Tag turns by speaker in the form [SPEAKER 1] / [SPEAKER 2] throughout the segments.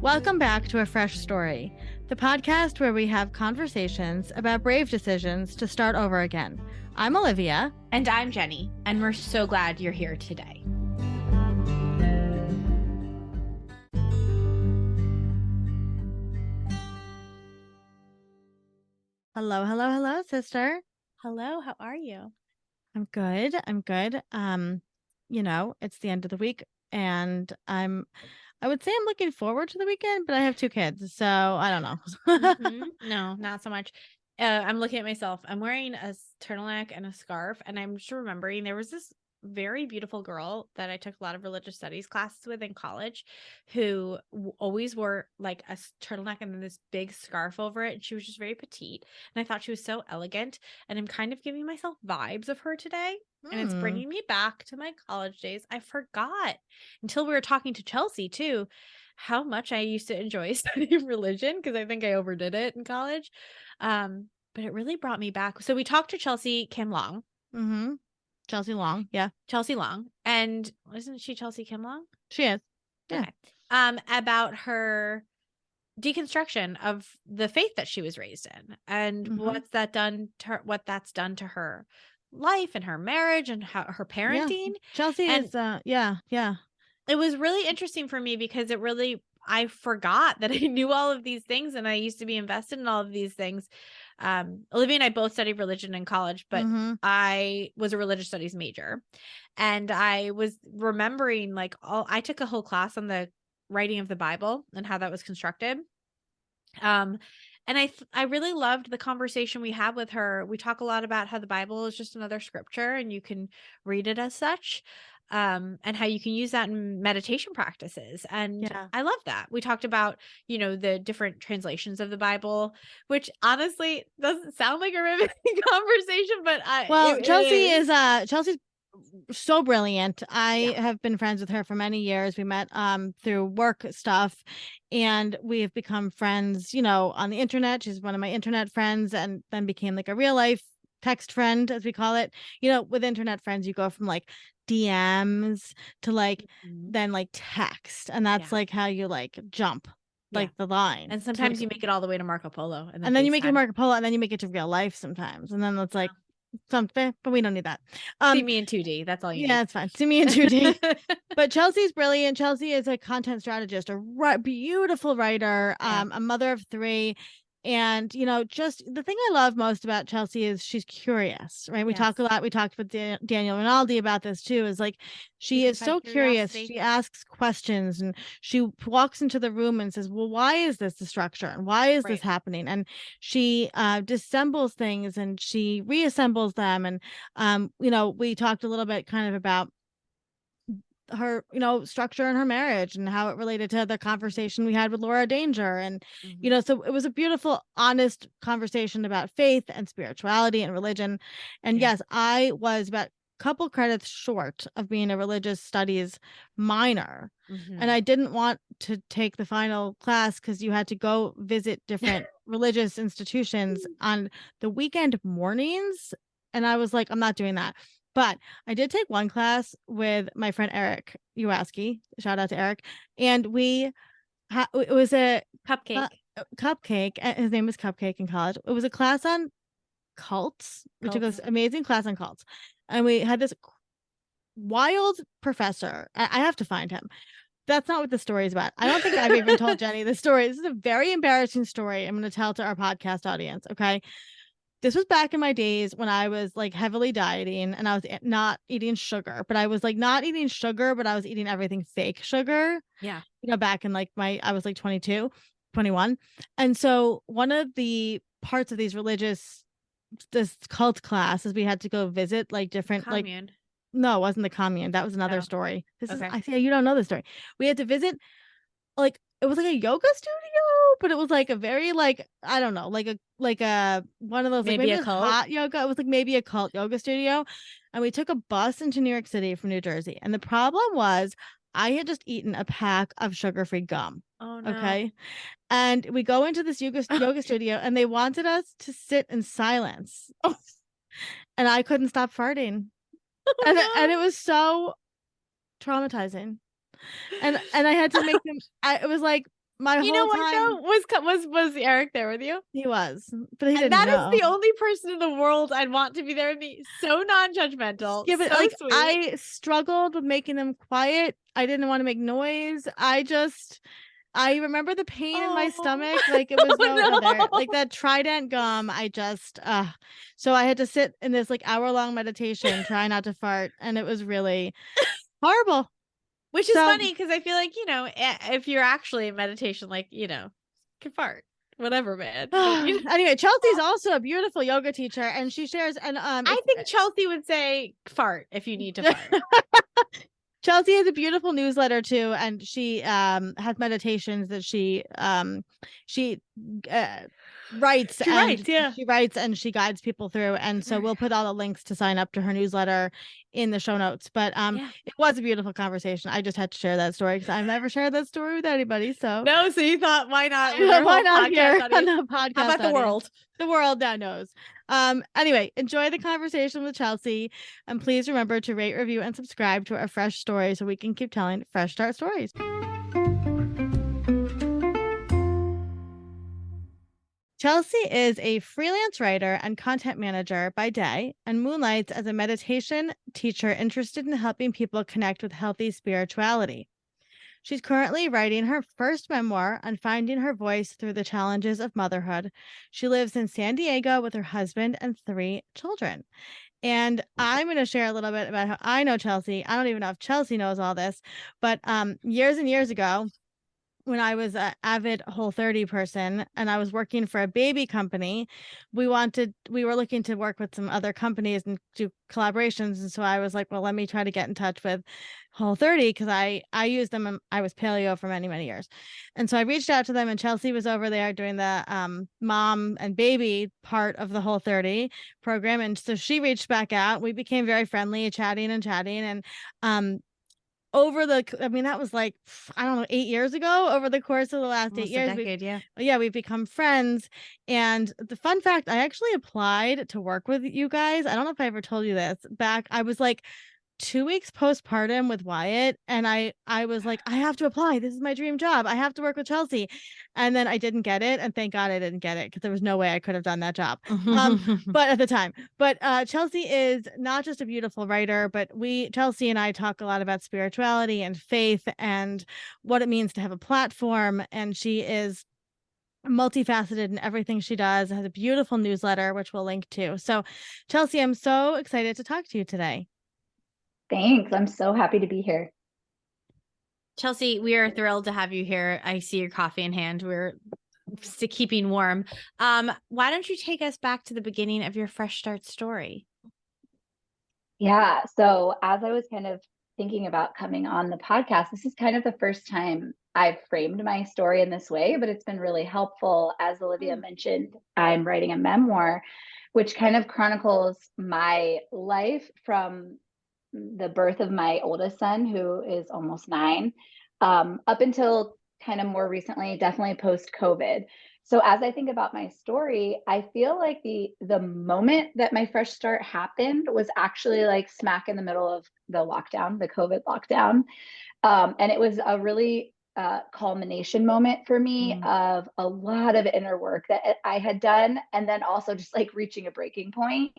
[SPEAKER 1] Welcome back to A Fresh Story, the podcast where we have conversations about brave decisions to start over again. I'm Olivia.
[SPEAKER 2] And I'm Jenny, and we're so glad you're here today.
[SPEAKER 1] Hello, hello, hello, sister.
[SPEAKER 2] Hello, how are you?
[SPEAKER 1] I'm good. It's the end of the week, and I would say I'm looking forward to the weekend, but I have two kids, so I don't know.
[SPEAKER 2] No, not so much. I'm looking at myself. I'm wearing a turtleneck and a scarf, and I'm just remembering there was this very beautiful girl that I took a lot of religious studies classes with in college who always wore like a turtleneck and then this big scarf over it. And she was just very petite. And I thought she was so elegant. And I'm kind of giving myself vibes of her today. And it's bringing me back to my college days. I forgot until we were talking to Chelsea too, how much I used to enjoy studying religion because I think I overdid it in college. But it really brought me back. So we talked to Chelsea Kim Long.
[SPEAKER 1] Chelsea Long. Yeah.
[SPEAKER 2] Chelsea Long. And isn't she Chelsea Kim Long?
[SPEAKER 1] She is. Yeah.
[SPEAKER 2] Okay. About her deconstruction of the faith that she was raised in and what that's done to her life and her marriage and how her parenting.
[SPEAKER 1] Yeah. Chelsea is yeah.
[SPEAKER 2] It was really interesting for me because I forgot that I knew all of these things and I used to be invested in all of these things. Olivia and I both studied religion in college, but I was a religious studies major. And I was remembering I took a whole class on the writing of the Bible and how that was constructed. And I really loved the conversation we had with her. We talk a lot about how the Bible is just another scripture and you can read it as such. And how you can use that in meditation practices. And I love that. We talked about, the different translations of the Bible, which honestly doesn't sound like a riveting conversation, but
[SPEAKER 1] Chelsea's so brilliant. I have been friends with her for many years. We met through work stuff and we have become friends, on the internet. She's one of my internet friends and then became like a real life text friend, as we call it. With internet friends, you go from like DMs to then text, and that's how you jump the line.
[SPEAKER 2] And sometimes you make it all the way to Marco Polo,
[SPEAKER 1] and then you make it to Marco Polo, and then you make it to real life sometimes, and then it's something, but we don't need that.
[SPEAKER 2] See me in 2D. That's all you need.
[SPEAKER 1] Yeah, it's fine. See me in 2D. But Chelsea's brilliant. Chelsea is a content strategist, a beautiful writer, a mother of 3. And, just the thing I love most about Chelsea is she's curious, right? We talk a lot. We talked with Daniel Rinaldi about this too, is she is so curious. She asks questions and she walks into the room and says, well, why is this the structure? And why is this happening? And she disassembles things and she reassembles them. And, we talked a little bit kind of about her structure in her marriage and how it related to the conversation we had with Laura Danger and so it was a beautiful honest conversation about faith and spirituality and religion. And yes, I was about a couple credits short of being a religious studies minor, and I didn't want to take the final class because you had to go visit different religious institutions on the weekend mornings, and I was like, I'm not doing that. But I did take one class with my friend Eric Uwaski. Shout out to Eric. And it was a
[SPEAKER 2] cupcake.
[SPEAKER 1] His name was Cupcake in college. It was a class on cults. We took this amazing class on cults. And we had this wild professor. I have to find him. That's not what the story is about. I don't think I've even told Jenny the story. This is a very embarrassing story I'm going to tell to our podcast audience. Okay. This was back in my days when I was heavily dieting and I was not eating sugar, but I was not eating sugar, but I was eating everything fake sugar.
[SPEAKER 2] Yeah.
[SPEAKER 1] Back in I was 22, 21. And so one of the parts of this cult class is we had to go visit different,
[SPEAKER 2] commune.
[SPEAKER 1] No, it wasn't the commune. That was another story. I see you don't know the story. We had to visit, it was a yoga studio, but it was a very I don't know, a one of those
[SPEAKER 2] maybe a cult
[SPEAKER 1] hot yoga. It was maybe a cult yoga studio. And we took a bus into New York City from New Jersey. And the problem was I had just eaten a pack of sugar-free gum.
[SPEAKER 2] Oh no.
[SPEAKER 1] Okay. And we go into this yoga studio and they wanted us to sit in silence. And I couldn't stop farting. And it was so traumatizing. And I had to make them. It was my
[SPEAKER 2] You know
[SPEAKER 1] whole
[SPEAKER 2] what
[SPEAKER 1] time.
[SPEAKER 2] though? Was Eric there with you?
[SPEAKER 1] He was, but he
[SPEAKER 2] And
[SPEAKER 1] didn't
[SPEAKER 2] that is
[SPEAKER 1] know.
[SPEAKER 2] the only person in the world I'd want to be there with me. So non-judgmental,
[SPEAKER 1] Yeah, but
[SPEAKER 2] so
[SPEAKER 1] like
[SPEAKER 2] sweet.
[SPEAKER 1] I struggled with making them quiet. I didn't want to make noise. I remember the pain in my stomach like it was no other. Like that Trident gum, so I had to sit in this like hour-long meditation, try not to fart, and it was really horrible.
[SPEAKER 2] Which is
[SPEAKER 1] So
[SPEAKER 2] funny because I feel like, if you're actually in meditation, like, can fart. Whatever, man. But,
[SPEAKER 1] anyway, Chelsea's also a beautiful yoga teacher, and she shares and
[SPEAKER 2] I think Chelsea would say fart if you need to fart.
[SPEAKER 1] Chelsea has a beautiful newsletter too, and she has meditations that she writes
[SPEAKER 2] She
[SPEAKER 1] and
[SPEAKER 2] writes, yeah.
[SPEAKER 1] she writes and she guides people through. And so we'll put all the links to sign up to her newsletter in the show notes. But it was a beautiful conversation. I just had to share that story because I've never shared that story with anybody. So
[SPEAKER 2] no, so you thought, why not?
[SPEAKER 1] Why not here on the podcast?
[SPEAKER 2] How about the world?
[SPEAKER 1] The world now knows. Anyway, enjoy the conversation with Chelsea, and please remember to rate, review, and subscribe to our Fresh Story so we can keep telling Fresh Start stories. Chelsea is a freelance writer and content manager by day and moonlights as a meditation teacher interested in helping people connect with healthy spirituality. She's currently writing her first memoir on finding her voice through the challenges of motherhood. She lives in San Diego with her husband and 3 children. And I'm going to share a little bit about how I know Chelsea. I don't even know if Chelsea knows all this, but years and years ago, when I was an avid Whole30 person and I was working for a baby company, we were looking to work with some other companies and do collaborations. And so I was like, well, let me try to get in touch with Whole30 because I used them and I was paleo for many, many years. And so I reached out to them and Chelsea was over there doing the mom and baby part of the Whole30 program. And so she reached back out. We became very friendly, chatting. And that was like, I don't know, 8 years ago. Over the course of the last
[SPEAKER 2] Almost
[SPEAKER 1] 8 years,
[SPEAKER 2] a decade,
[SPEAKER 1] we've become friends. And the fun fact, I actually applied to work with you guys. I don't know if I ever told you this. I was like 2 weeks postpartum with Wyatt, and I was like, I have to apply. This is my dream job. I have to work with Chelsea. And then I didn't get it, and thank God I didn't get it because there was no way I could have done that job. But at the time. But Chelsea is not just a beautiful writer, but Chelsea and I talk a lot about spirituality and faith and what it means to have a platform, and she is multifaceted in everything she does, has a beautiful newsletter which we'll link to. So Chelsea, I'm so excited to talk to you today.
[SPEAKER 3] Thanks. I'm so happy to be here.
[SPEAKER 2] Chelsea, we are thrilled to have you here. I see your coffee in hand. We're keeping warm. Why don't you take us back to the beginning of your Fresh Start story?
[SPEAKER 3] Yeah. So as I was kind of thinking about coming on the podcast, this is kind of the first time I've framed my story in this way, but it's been really helpful. As Olivia mentioned, I'm writing a memoir, which kind of chronicles my life from the birth of my oldest son, who is almost 9, up until kind of more recently, definitely post-COVID. So as I think about my story, I feel like the moment that my fresh start happened was actually like smack in the middle of the lockdown, the COVID lockdown. And it was a really culmination moment for me of a lot of inner work that I had done, and then also just like reaching a breaking point.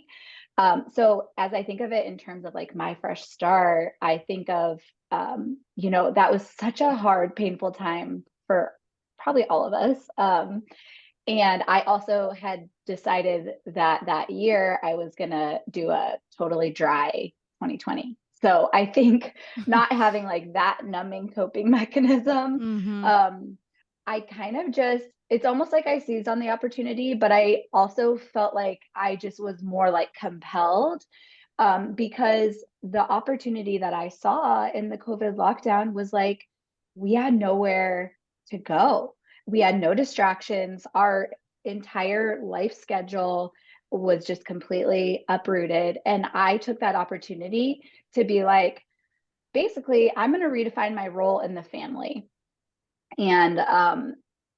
[SPEAKER 3] So as I think of it in terms of like my fresh start, I think of, that was such a hard, painful time for probably all of us. And I also had decided that year I was going to do a totally dry 2020. So I think not having like that numbing coping mechanism, I kind of it's almost like I seized on the opportunity, but I also felt like I just was more like compelled because the opportunity that I saw in the COVID lockdown was like, we had nowhere to go. We had no distractions. Our entire life schedule was just completely uprooted. And I took that opportunity to be like, basically, I'm going to redefine my role in the family. And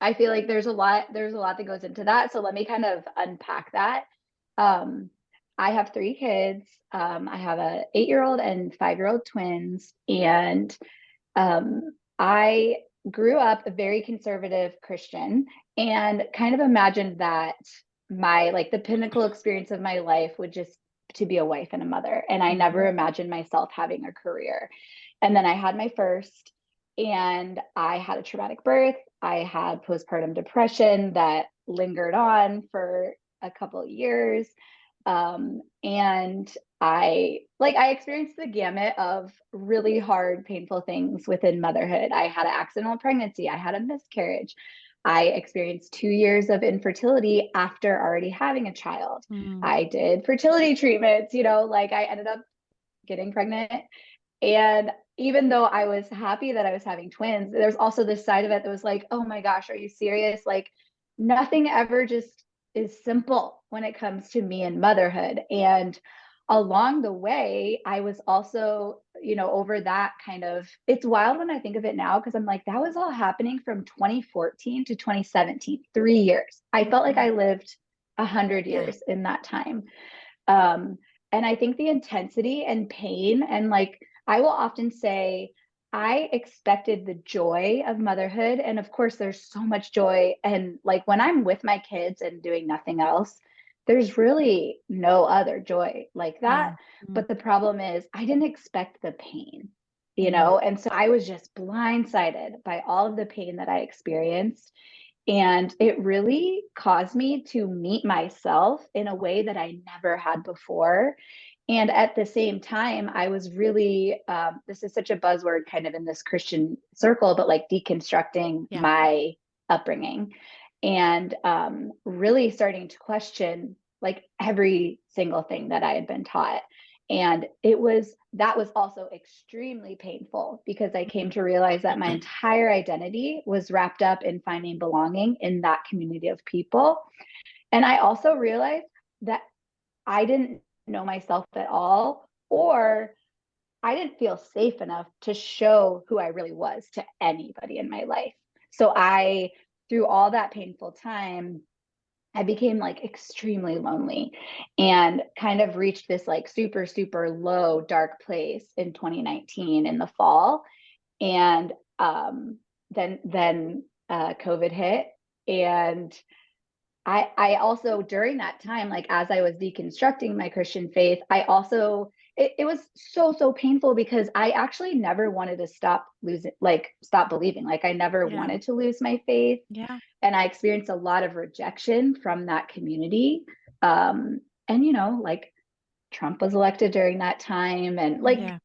[SPEAKER 3] I feel like there's a lot that goes into that. So let me kind of unpack that. I have 3 kids. I have a 8-year-old and 5-year-old twins. And I grew up a very conservative Christian and kind of imagined that the pinnacle experience of my life would just to be a wife and a mother. And I never imagined myself having a career. And then I had my first, and I had a traumatic birth. I had postpartum depression that lingered on for a couple of years. And I experienced the gamut of really hard, painful things within motherhood. I had an accidental pregnancy. I had a miscarriage. I experienced 2 years of infertility after already having a child. I did fertility treatments, I ended up getting pregnant. And even though I was happy that I was having twins, there's also this side of it that was like, oh my gosh, are you serious? Like nothing ever just is simple when it comes to me and motherhood. And along the way, I was also, over that it's wild when I think of it now, because I'm like, that was all happening from 2014 to 2017, 3 years. I felt like I lived 100 years in that time. And I think the intensity and pain, and I will often say, I expected the joy of motherhood. And of course, there's so much joy. And when I'm with my kids and doing nothing else, there's really no other joy like that. But the problem is, I didn't expect the pain, and so I was just blindsided by all of the pain that I experienced. And it really caused me to meet myself in a way that I never had before. And at the same time, I was really, this is such a buzzword kind of in this Christian circle, but deconstructing my upbringing and really starting to question every single thing that I had been taught. And that was also extremely painful, because I came to realize that my entire identity was wrapped up in finding belonging in that community of people. And I also realized that I didn't know myself at all, or I didn't feel safe enough to show who I really was to anybody in my life. So through all that painful time, I became extremely lonely and kind of reached this super, super low, dark place in 2019 in the fall. And then COVID hit. And I also, during that time, as I was deconstructing my Christian faith, I also, it was so painful, because I actually never wanted to stop believing. I never wanted to lose my faith.
[SPEAKER 2] Yeah.
[SPEAKER 3] And I experienced a lot of rejection from that community. And, Trump was elected during that time. And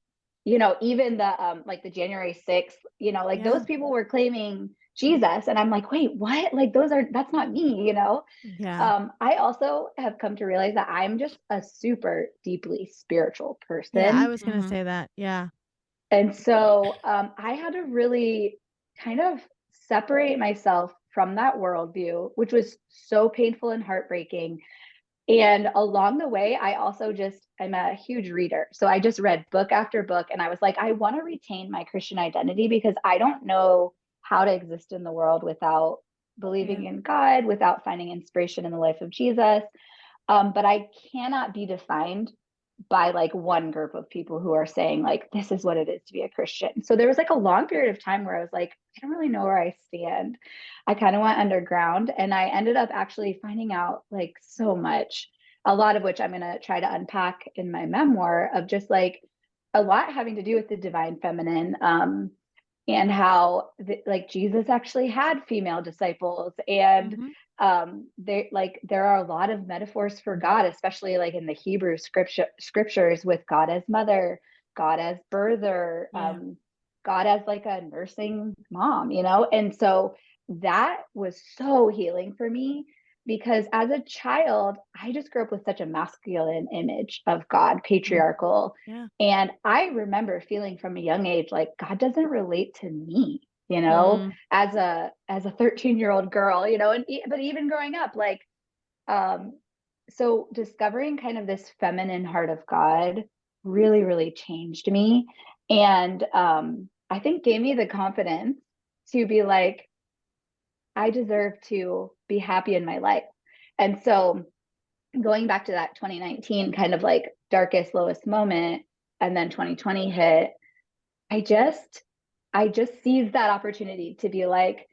[SPEAKER 3] even the January 6th, those people were claiming Jesus. And I'm like, wait, what? That's not me, I also have come to realize that I'm just a super deeply spiritual person.
[SPEAKER 1] Yeah, I was going to say that. Yeah.
[SPEAKER 3] And so I had to really kind of separate myself from that worldview, which was so painful and heartbreaking. And along the way, I also I'm a huge reader. So I just read book after book. And I was like, I want to retain my Christian identity, because I don't know how to exist in the world without believing in God, without finding inspiration in the life of Jesus. But I cannot be defined by one group of people who are saying this is what it is to be a Christian. So there was a long period of time where I was like, I don't really know where I stand. I kind of went underground, and I ended up actually finding out so much, a lot of which I'm going to try to unpack in my memoir, of just a lot having to do with the divine feminine, and how Jesus actually had female disciples. And there are a lot of metaphors for God, especially in the Hebrew scriptures, with God as mother, God as birther, God as a nursing mom, And so that was so healing for me, because as a child, I just grew up with such a masculine image of God, patriarchal. And I remember feeling from a young age, God doesn't relate to me, as a 13-year-old girl, but even growing up, so discovering kind of this feminine heart of God really, really changed me. And I think gave me the confidence to be I deserve to be happy in my life. And so going back to that 2019 kind of darkest, lowest moment, and then 2020 hit, I just I just seized that opportunity to be like,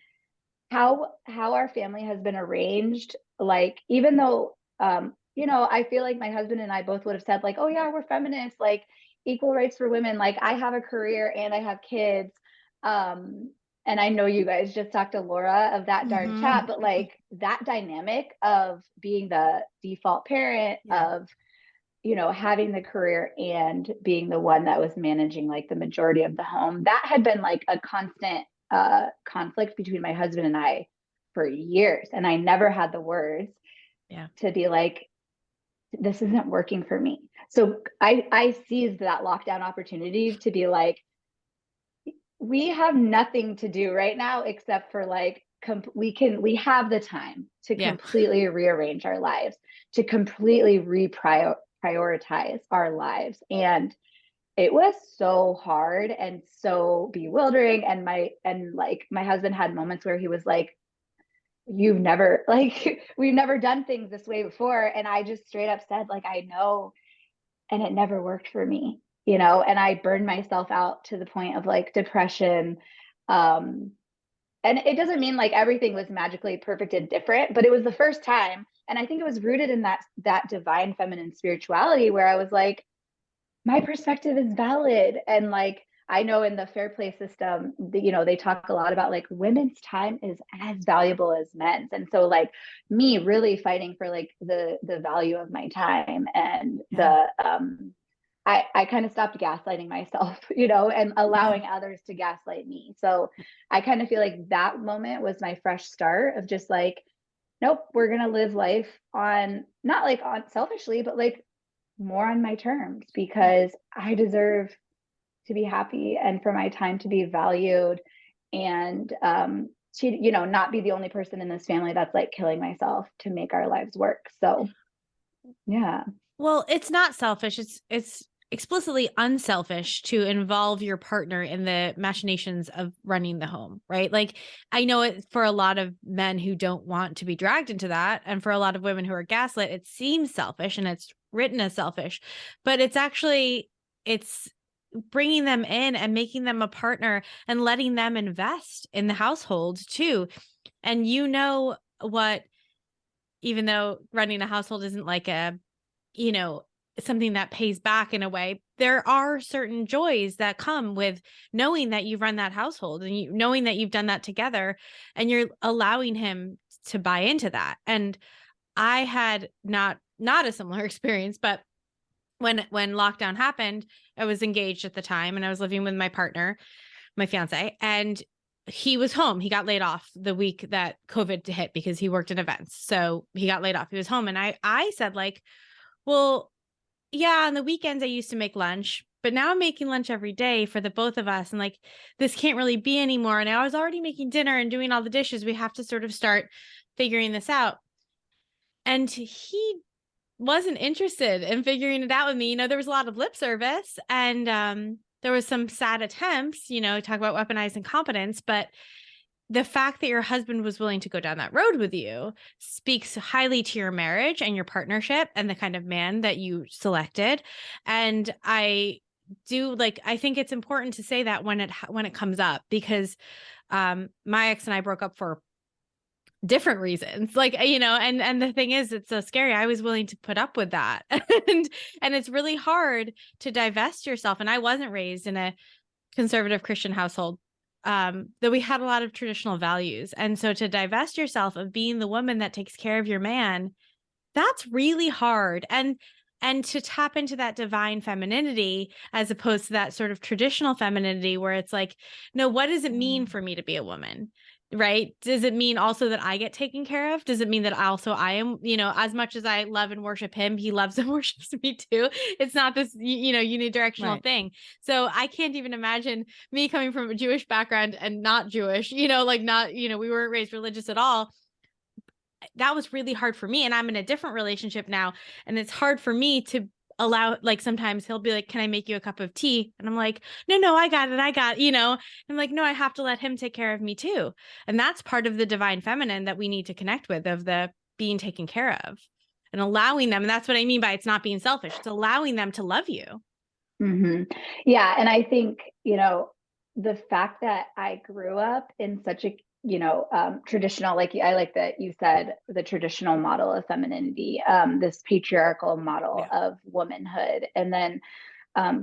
[SPEAKER 3] how our family has been arranged, like, even though I feel like my husband and I both would have said like, oh yeah, we're feminists, like equal rights for women, like I have a career and I have kids. And I know you guys just talked to Laura of that darn chat, but like that dynamic of being the default parent, of having the career and being the one that was managing like the majority of the home, that had been like a constant conflict between my husband and I for years. And I never had the words to be like, this isn't working for me. So I seized that lockdown opportunity to be like, we have nothing to do right now except for like, we have the time to completely rearrange our lives, to completely prioritize our lives. And it was so hard and so bewildering. And my husband had moments where he was like, we've never done things this way before. And I just straight up said, like, I know. And it never worked for me, and I burned myself out to the point of like depression. And it doesn't mean like everything was magically perfect and different, but it was the first time. And I think it was rooted in that divine feminine spirituality where I was like, my perspective is valid. And like, I know in the fair play system, they talk a lot about like women's time is as valuable as men's. And so like me really fighting for like the value of my time and I kind of stopped gaslighting myself, and allowing others to gaslight me. So I kind of feel like that moment was my fresh start of just like, nope, we're going to live life on, not like on selfishly, but like more on my terms, because I deserve to be happy and for my time to be valued, and to not be the only person in this family that's like killing myself to make our lives work. So yeah.
[SPEAKER 2] Well, it's not selfish. It's explicitly unselfish to involve your partner in the machinations of running the home, right? Like, I know it for a lot of men who don't want to be dragged into that, and for a lot of women who are gaslit, it seems selfish and it's written as selfish, but it's bringing them in and making them a partner and letting them invest in the household too. And what, even though running a household isn't like something that pays back in a way, there are certain joys that come with knowing that you've run that household and knowing that you've done that together, and you're allowing him to buy into that. And I had not a similar experience, but when lockdown happened, I was engaged at the time and I was living with my partner, my fiance, and he was home. He got laid off the week that COVID hit because he worked in events. So he got laid off. He was home. And I said like, well, yeah, on the weekends I used to make lunch, but now I'm making lunch every day for the both of us. And like, this can't really be anymore. And I was already making dinner and doing all the dishes. We have to sort of start figuring this out. And he wasn't interested in figuring it out with me. There was a lot of lip service, and there was some sad attempts, talk about weaponizing competence, but the fact that your husband was willing to go down that road with you speaks highly to your marriage and your partnership and the kind of man that you selected. And I think it's important to say that when it comes up, because my ex and I broke up for different reasons, and the thing is, it's so scary. I was willing to put up with that. and it's really hard to divest yourself. And I wasn't raised in a conservative Christian household, though we had a lot of traditional values. And so to divest yourself of being the woman that takes care of your man, that's really hard. And to tap into that divine femininity as opposed to that sort of traditional femininity where it's like, no, what does it mean for me to be a woman? Right? Does it mean also that I get taken care of? Does it mean that I am, as much as I love and worship him, he loves and worships me too? It's not this, unidirectional thing. So I can't even imagine me coming from a Jewish background and not Jewish, we weren't raised religious at all. That was really hard for me. And I'm in a different relationship now. And it's hard for me to allow, like, sometimes he'll be like, can I make you a cup of tea? And I'm like, no, I got it. I'm like, no, I have to let him take care of me too. And that's part of the divine feminine that we need to connect with, of the being taken care of and allowing them. And that's what I mean by it's not being selfish. It's allowing them to love you.
[SPEAKER 3] Mm-hmm. Yeah. And I think, the fact that I grew up in such a, traditional, like I like that you said, the traditional model of femininity, this patriarchal model of womanhood. And then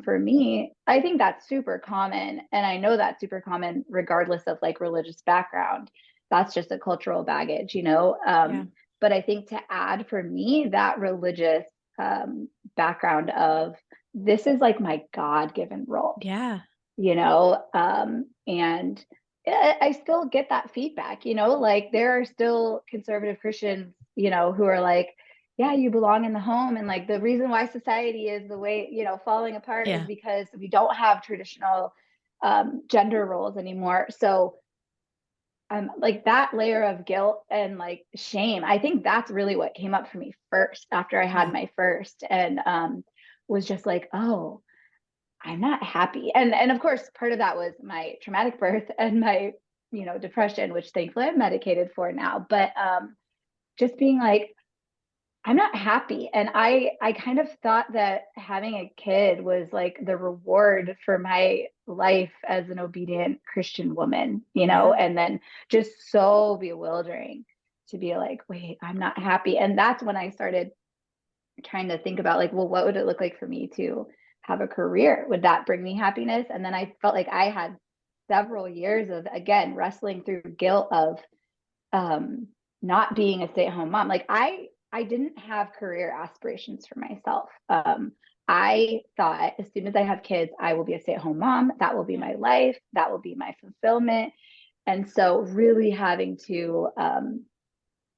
[SPEAKER 3] for me, I think that's super common. And I know that's super common regardless of like religious background. That's just a cultural baggage, But I think to add for me that religious background of this is like my God-given role.
[SPEAKER 2] Yeah.
[SPEAKER 3] And I still get that feedback, like there are still conservative Christians, who are like, yeah, you belong in the home. And like the reason why society is the way, falling apart is because we don't have traditional gender roles anymore. So like that layer of guilt and like shame, I think that's really what came up for me first after I had my first, and was just like, oh, I'm not happy. And of course, part of that was my traumatic birth and my, depression, which thankfully I'm medicated for now. But just being like, I'm not happy. And I kind of thought that having a kid was like the reward for my life as an obedient Christian woman, and then just so bewildering to be like, wait, I'm not happy. And that's when I started trying to think about like, well, what would it look like for me to have a career? Would that bring me happiness? And then I felt like I had several years of, again, wrestling through guilt of not being a stay-at-home mom. Like I didn't have career aspirations for myself. I thought as soon as I have kids, I will be a stay-at-home mom. That will be my life. That will be my fulfillment. And so really having to,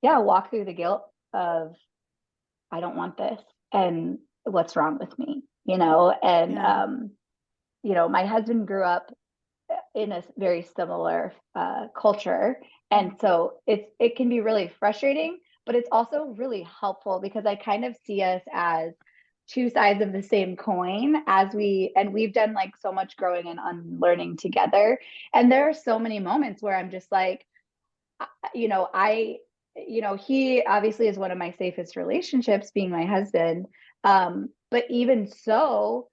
[SPEAKER 3] walk through the guilt of, I don't want this. And what's wrong with me, and, my husband grew up in a very similar culture. And so it can be really frustrating, but it's also really helpful because I kind of see us as two sides of the same coin and we've done like so much growing and unlearning together. And there are so many moments where I'm just like, he obviously is one of my safest relationships, being my husband. But even so,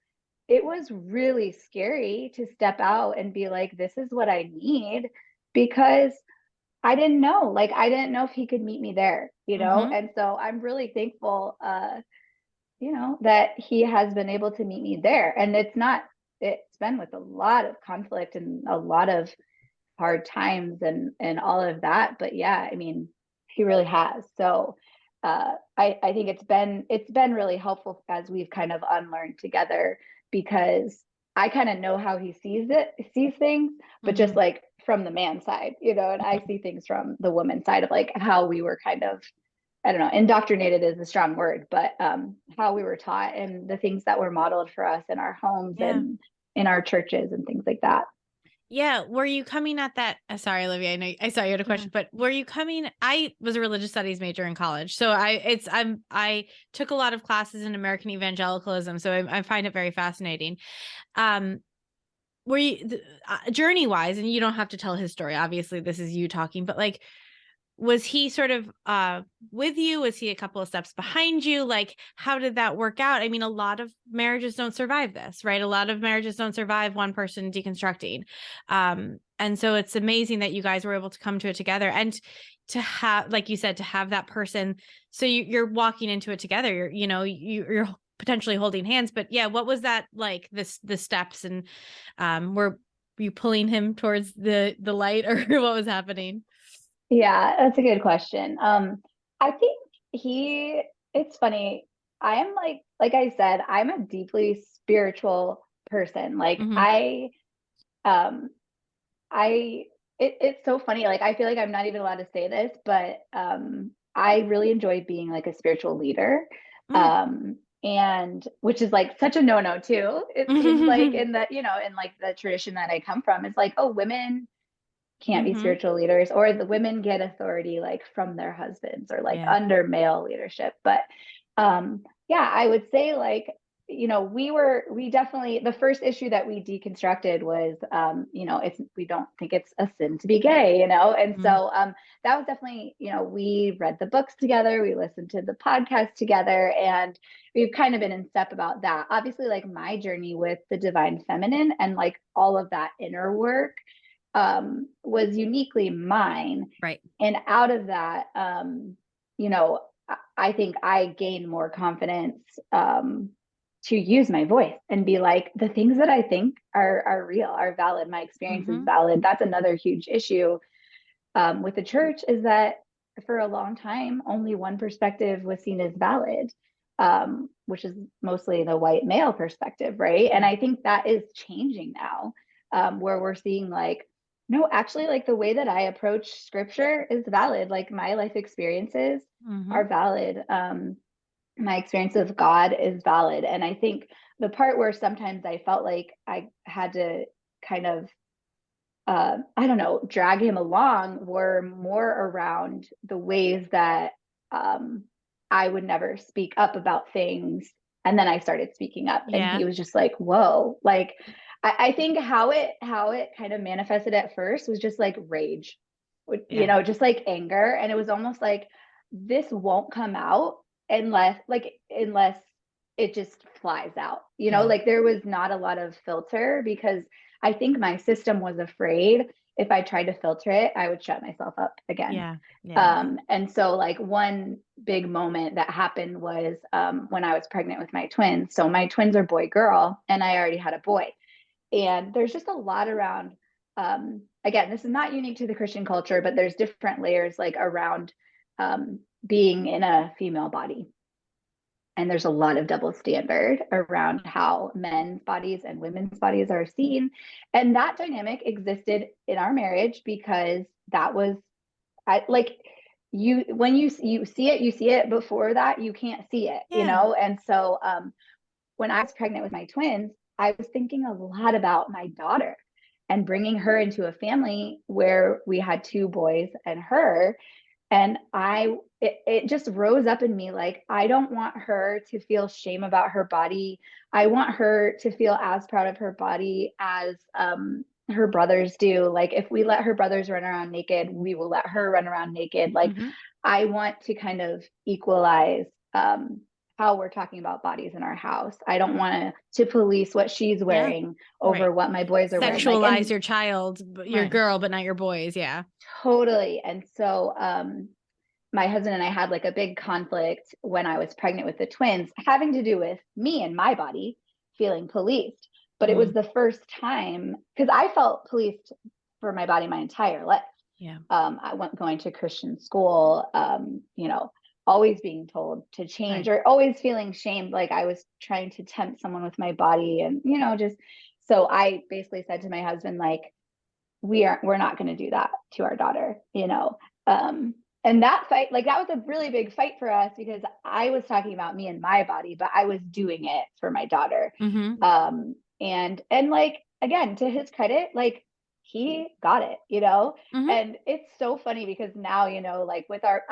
[SPEAKER 3] it was really scary to step out and be like, this is what I need, because I didn't know, if he could meet me there, And so I'm really thankful, that he has been able to meet me there. And it's been with a lot of conflict and a lot of hard times and all of that. But yeah, I mean, he really has. So I think it's been really helpful as we've kind of unlearned together, because I kind of know how he sees things, but just like from the man side, and I see things from the woman side of like how we were kind of, I don't know, indoctrinated is a strong word, but how we were taught and the things that were modeled for us in our homes and in our churches and things like that.
[SPEAKER 2] Yeah. Were you coming at that? Sorry, Olivia, I know I saw you had a question, but were you coming? I was a religious studies major in college. So I took a lot of classes in American evangelicalism. So I find it very fascinating. Were you journey wise, and you don't have to tell his story. Obviously this is you talking, but like, was he sort of with you? Was he a couple of steps behind you? Like, how did that work out? I mean, a lot of marriages don't survive this, right? A lot of marriages don't survive one person deconstructing. And so it's amazing that you guys were able to come to it together and to have, like you said, to have that person. So you're walking into it together. You're potentially holding hands, but yeah, what was that like, the steps, and were you pulling him towards the light, or what was happening?
[SPEAKER 3] Yeah, that's a good question. I think it's funny. I am like I said, I'm a deeply spiritual person. Like it's so funny. Like, I feel like I'm not even allowed to say this, but I really enjoy being like a spiritual leader. And which is like such a no-no too. It seems like in like the tradition that I come from, it's like, oh, women can't be spiritual leaders, or the women get authority like from their husbands or like under male leadership. But I would say like we definitely, the first issue that we deconstructed was, we don't think it's a sin to be gay, and so that was definitely, we read the books together, we listened to the podcast together, and we've kind of been in step about that. Obviously, like my journey with the divine feminine and like all of that inner work was uniquely mine.
[SPEAKER 2] Right.
[SPEAKER 3] And out of that, I think I gained more confidence to use my voice and be like, the things that I think are real, are valid. My experience is valid. That's another huge issue with the church, is that for a long time, only one perspective was seen as valid, which is mostly the white male perspective, right? And I think that is changing now, where we're seeing like, no, actually, like the way that I approach scripture is valid. Like my life experiences are valid. My experience of God is valid. And I think the part where sometimes I felt like I had to kind of, drag him along were more around the ways that I would never speak up about things. And then I started speaking up, and he was just like, whoa, like, I think how it kind of manifested at first was just like rage, just like anger. And it was almost like, this won't come out unless it just flies out, like there was not a lot of filter, because I think my system was afraid if I tried to filter it, I would shut myself up again. And so like one big moment that happened was when I was pregnant with my twins. So my twins are boy, girl, and I already had a boy. And there's just a lot around, again, this is not unique to the Christian culture, but there's different layers like around being in a female body. And there's a lot of double standard around how men's bodies and women's bodies are seen. And that dynamic existed in our marriage because that was, when you see it. Before that, you can't see it, And so when I was pregnant with my twins, I was thinking a lot about my daughter and bringing her into a family where we had 2 boys and her. And it just rose up in me, like, I don't want her to feel shame about her body. I want her to feel as proud of her body as her brothers do. Like, if we let her brothers run around naked, we will let her run around naked. Like, I want to kind of equalize how we're talking about bodies in our house. I don't want to police what she's wearing over what my boys are wearing.
[SPEAKER 2] Sexualize your child, your girl, but not your boys. Yeah.
[SPEAKER 3] Totally. And so my husband and I had like a big conflict when I was pregnant with the twins, having to do with me and my body feeling policed. But it was the first time, because I felt policed for my body my entire life.
[SPEAKER 2] Yeah.
[SPEAKER 3] I went going to Christian school, always being told to change, or always feeling shamed, like I was trying to tempt someone with my body. And, so I basically said to my husband, like, we're not going to do that to our daughter, and that fight, like, that was a really big fight for us, because I was talking about me and my body, but I was doing it for my daughter. And like, again, to his credit, like, he got it, and it's so funny because now, like with our,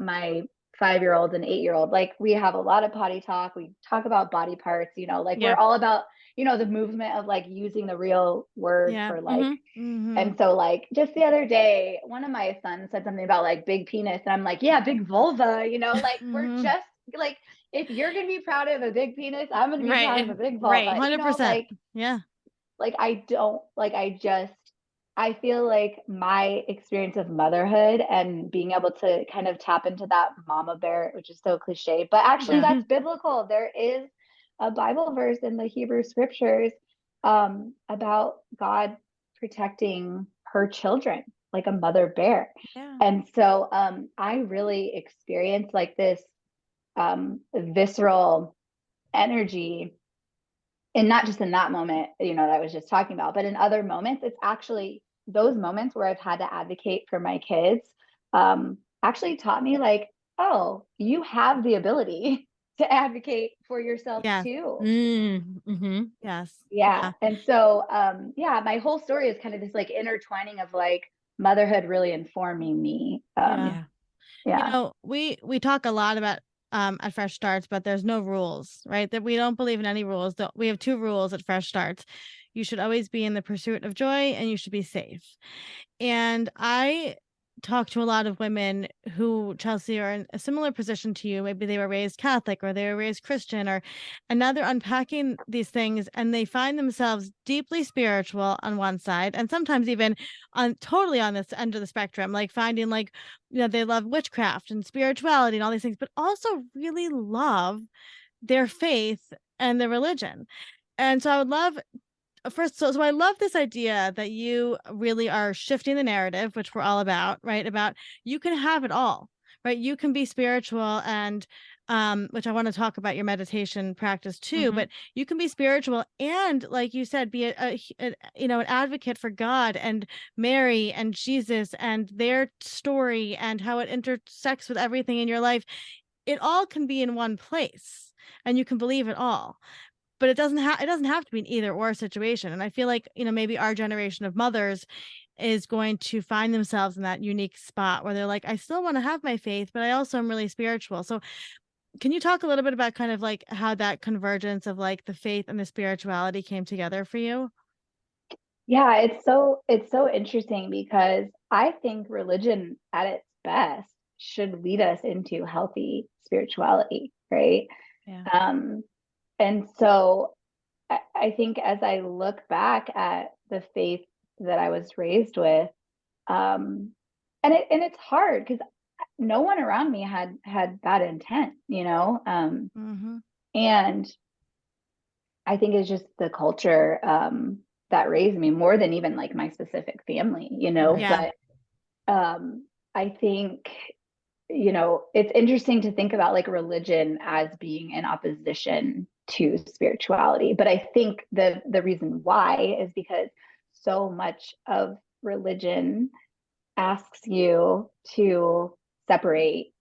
[SPEAKER 3] my 5-year-old and 8-year-old, like, we have a lot of potty talk. We talk about body parts, like we're all about, the movement of like using the real word for like, and so like just the other day, one of my sons said something about like big penis, and I'm like, yeah, big vulva, like we're just like, if you're going to be proud of a big penis, I'm going to be proud of a big vulva.
[SPEAKER 1] 100%.
[SPEAKER 3] Like, I feel like my experience of motherhood and being able to kind of tap into that mama bear, which is so cliche, but actually that's biblical. There is a Bible verse in the Hebrew scriptures about God protecting her children like a mother bear. And so I really experienced like this visceral energy, and not just in that moment, that I was just talking about, but in other moments. It's actually those moments where I've had to advocate for my kids actually taught me like, oh, you have the ability to advocate for yourself too.
[SPEAKER 1] Yes.
[SPEAKER 3] Yeah. And so, my whole story is kind of this like intertwining of like motherhood really informing me.
[SPEAKER 1] We talk a lot about at Fresh Starts, but there's no rules, right? That we don't believe in any rules. We have 2 rules at Fresh Starts. You should always be in the pursuit of joy, and you should be safe. And I talk to a lot of women who, Chelsea, are in a similar position to you. Maybe they were raised Catholic or they were raised Christian, and now they're unpacking these things and they find themselves deeply spiritual on one side, and sometimes even totally on this end of the spectrum, like finding like, they love witchcraft and spirituality and all these things, but also really love their faith and their religion. And so I would love first, so I love this idea that you really are shifting the narrative, which we're all about, right? About you can have it all, right? You can be spiritual and which I want to talk about your meditation practice too, but you can be spiritual and, like you said, be an advocate for God and Mary and Jesus and their story and how it intersects with everything in your life. It all can be in one place and you can believe it all, but it doesn't have to be an either or situation. And I feel like, maybe our generation of mothers is going to find themselves in that unique spot where they're like, I still want to have my faith, but I also am really spiritual. So can you talk a little bit about kind of like how that convergence of like the faith and the spirituality came together for you?
[SPEAKER 3] Yeah, it's so interesting because I think religion at its best should lead us into healthy spirituality, right?
[SPEAKER 2] Yeah.
[SPEAKER 3] And so I think as I look back at the faith that I was raised with, and it's hard because no one around me had bad intent, and I think it's just the culture that raised me more than even like my specific family,
[SPEAKER 1] Yeah.
[SPEAKER 3] But I think, it's interesting to think about like religion as being in opposition to spirituality. But I think the reason why is because so much of religion asks you to separate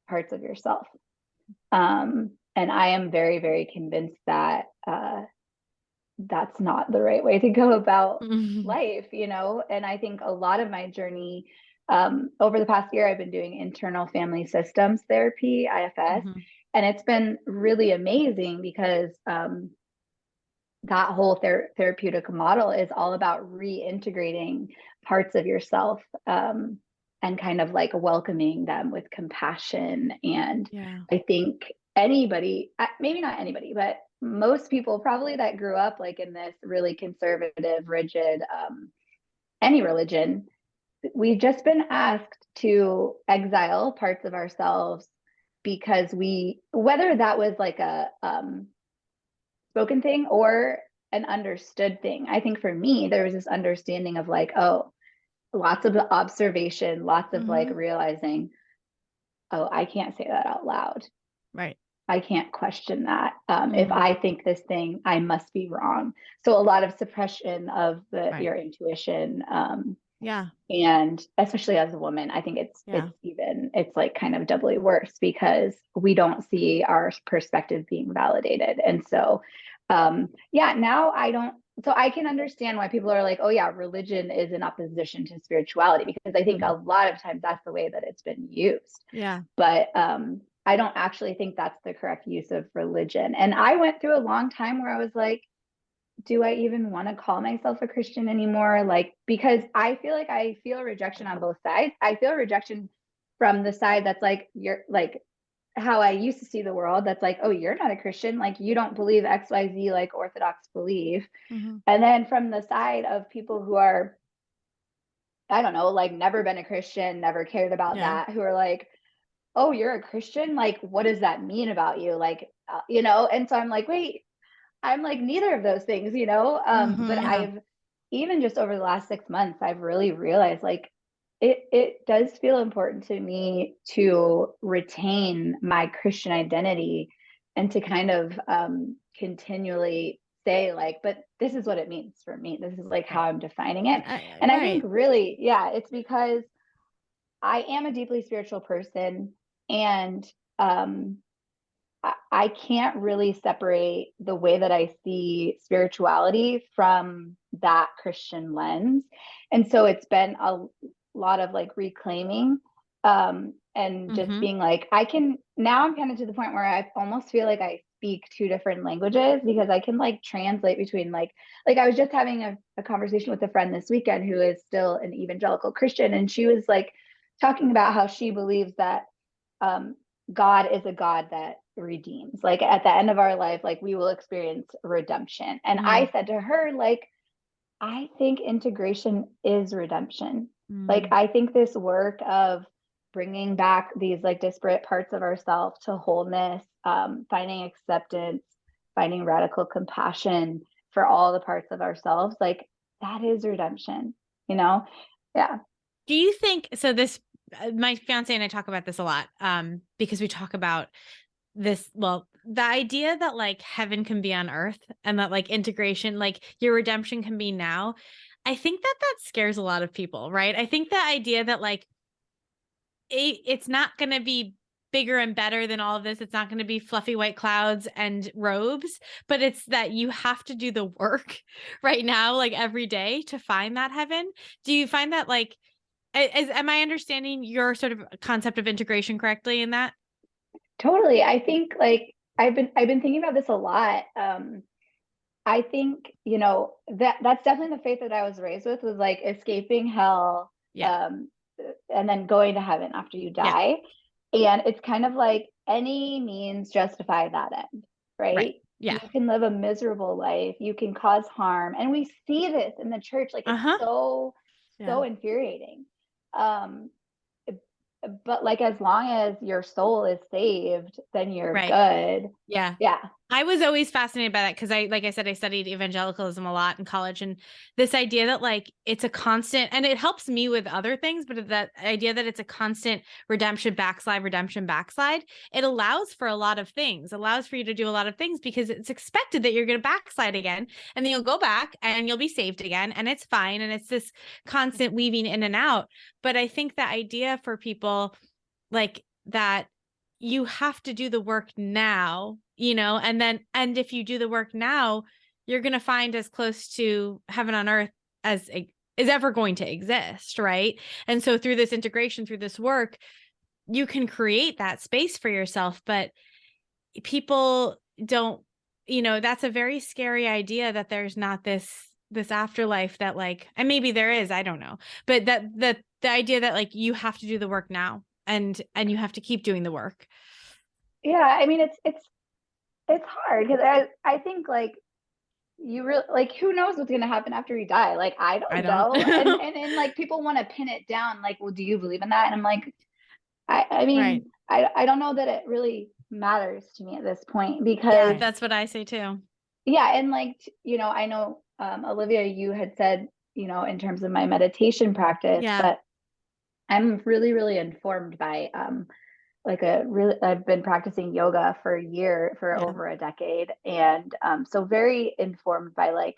[SPEAKER 3] parts of yourself. And I am very, very convinced that that's not the right way to go about life, And I think a lot of my journey over the past year, I've been doing internal family systems therapy, IFS, and it's been really amazing because that whole therapeutic model is all about reintegrating parts of yourself and kind of like welcoming them with compassion. And I think anybody, maybe not anybody, but most people probably that grew up like in this really conservative, rigid, any religion, we've just been asked to exile parts of ourselves because whether that was like a spoken thing or an understood thing. I think for me, there was this understanding of like, oh, lots of observation, lots of like realizing, oh, I can't say that out loud.
[SPEAKER 1] Right.
[SPEAKER 3] I can't question that. If I think this thing, I must be wrong. So a lot of suppression of your intuition. And especially as a woman, I think it's like kind of doubly worse because we don't see our perspective being validated. And so, now so I can understand why people are like, oh yeah, religion is in opposition to spirituality, because I think a lot of times that's the way that it's been used.
[SPEAKER 1] Yeah.
[SPEAKER 3] But, I don't actually think that's the correct use of religion. And I went through a long time where I was like, do I even want to call myself a Christian anymore? Like, because I feel like I feel rejection on both sides. I feel rejection from the side that's like, you're like how I used to see the world. That's like, oh, you're not a Christian. Like, you don't believe XYZ, like Orthodox believe. And then from the side of people who are, I don't know, like never been a Christian, never cared about that, who are like, oh, you're a Christian? Like, what does that mean about you? Like, and so I'm like, wait, I'm like neither of those things, but I've even just over the last 6 months, I've really realized like it does feel important to me to retain my Christian identity and to kind of continually say like, but this is what it means for me. This is like how I'm defining it. And I think really, it's because I am a deeply spiritual person, and I can't really separate the way that I see spirituality from that Christian lens. And so it's been a lot of like reclaiming And just being like, now I'm kind of to the point where I almost feel like I speak two different languages, because I can like translate between like I was just having a conversation with a friend this weekend who is still an evangelical Christian. And she was like talking about how she believes that God is a God that redeems. Like at the end of our life, like we will experience redemption. And I said to her, like, I think integration is redemption. Like, I think this work of bringing back these like disparate parts of ourselves to wholeness, finding acceptance, finding radical compassion for all the parts of ourselves, like that is redemption, you know? Yeah.
[SPEAKER 2] Do you think, so this, my fiance and I talk about this a lot, because we talk about this, well, the idea that like heaven can be on earth and that like integration, like your redemption can be now. I think that scares a lot of people, right? I think the idea that like it's not going to be bigger and better than all of this. It's not going to be fluffy white clouds and robes, but it's that you have to do the work right now, like every day, to find that heaven. Do you find that like, am I understanding your sort of concept of integration correctly in that?
[SPEAKER 3] Totally. I think like I've been thinking about this a lot. I think, you know, that's definitely the faith that I was raised with, was like escaping hell,
[SPEAKER 2] Yeah.
[SPEAKER 3] and then going to heaven after you
[SPEAKER 2] Yeah.
[SPEAKER 3] die. And it's kind of like any means justify that end, right?
[SPEAKER 2] Right. Yeah.
[SPEAKER 3] You can live a miserable life, you can cause harm. And we see this in the church, like it's so infuriating. Um, but like as long as your soul is saved, then you're
[SPEAKER 2] Right.
[SPEAKER 3] good.
[SPEAKER 2] Yeah.
[SPEAKER 3] Yeah.
[SPEAKER 2] I was always fascinated by that because like I said, I studied evangelicalism a lot in college, and this idea that like it's a constant, and it helps me with other things, but that idea that it's a constant redemption, backslide, it allows for a lot of things, allows for you to do a lot of things because it's expected that you're going to backslide again, and then you'll go back and you'll be saved again, and it's fine. And it's this constant weaving in and out. But I think the idea for people like that, you have to do the work now, you know, and if you do the work now, you're going to find as close to heaven on earth as is ever going to exist. Right. And so through this integration, through this work, you can create that space for yourself, but people don't, you know, that's a very scary idea that there's not this afterlife that like, and maybe there is, I don't know, but that the idea that like you have to do the work now, and you have to keep doing the work.
[SPEAKER 3] Yeah, I mean it's hard because I think like you really like, who knows what's going to happen after you die? Like I don't know. And like people want to pin it down like, well, do you believe in that? And I'm like, I mean, I don't know that it really matters to me at this point, because
[SPEAKER 2] that's what I say too.
[SPEAKER 3] Yeah, and like, you know, I know Olivia, you had said, you know, in terms of my meditation practice, but I'm really, really informed by I've been practicing yoga for over a decade. And so very informed by like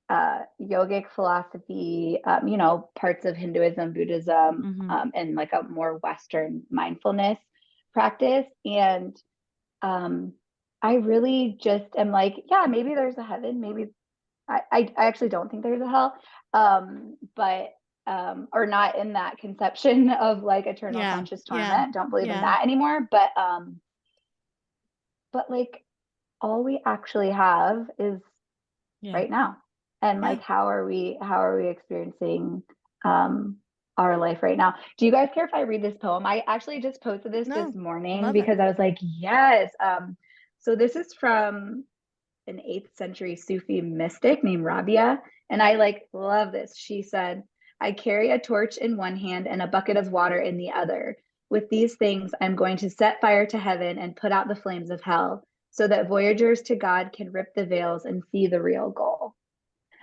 [SPEAKER 3] yogic philosophy, you know, parts of Hinduism, Buddhism, and like a more Western mindfulness practice. And I really just am like, yeah, maybe there's a heaven. Maybe I actually don't think there's a hell. But or not in that conception of like eternal conscious torment. Don't believe in that anymore. But like all we actually have is right now. And like how are we experiencing our life right now? Do you guys care if I read this poem? I actually just posted this morning because I was like, yes. So this is from an 8th century Sufi mystic named Rabia. And I like love this. She said, I carry a torch in one hand and a bucket of water in the other. With these things, I'm going to set fire to heaven and put out the flames of hell, so that voyagers to God can rip the veils and see the real goal.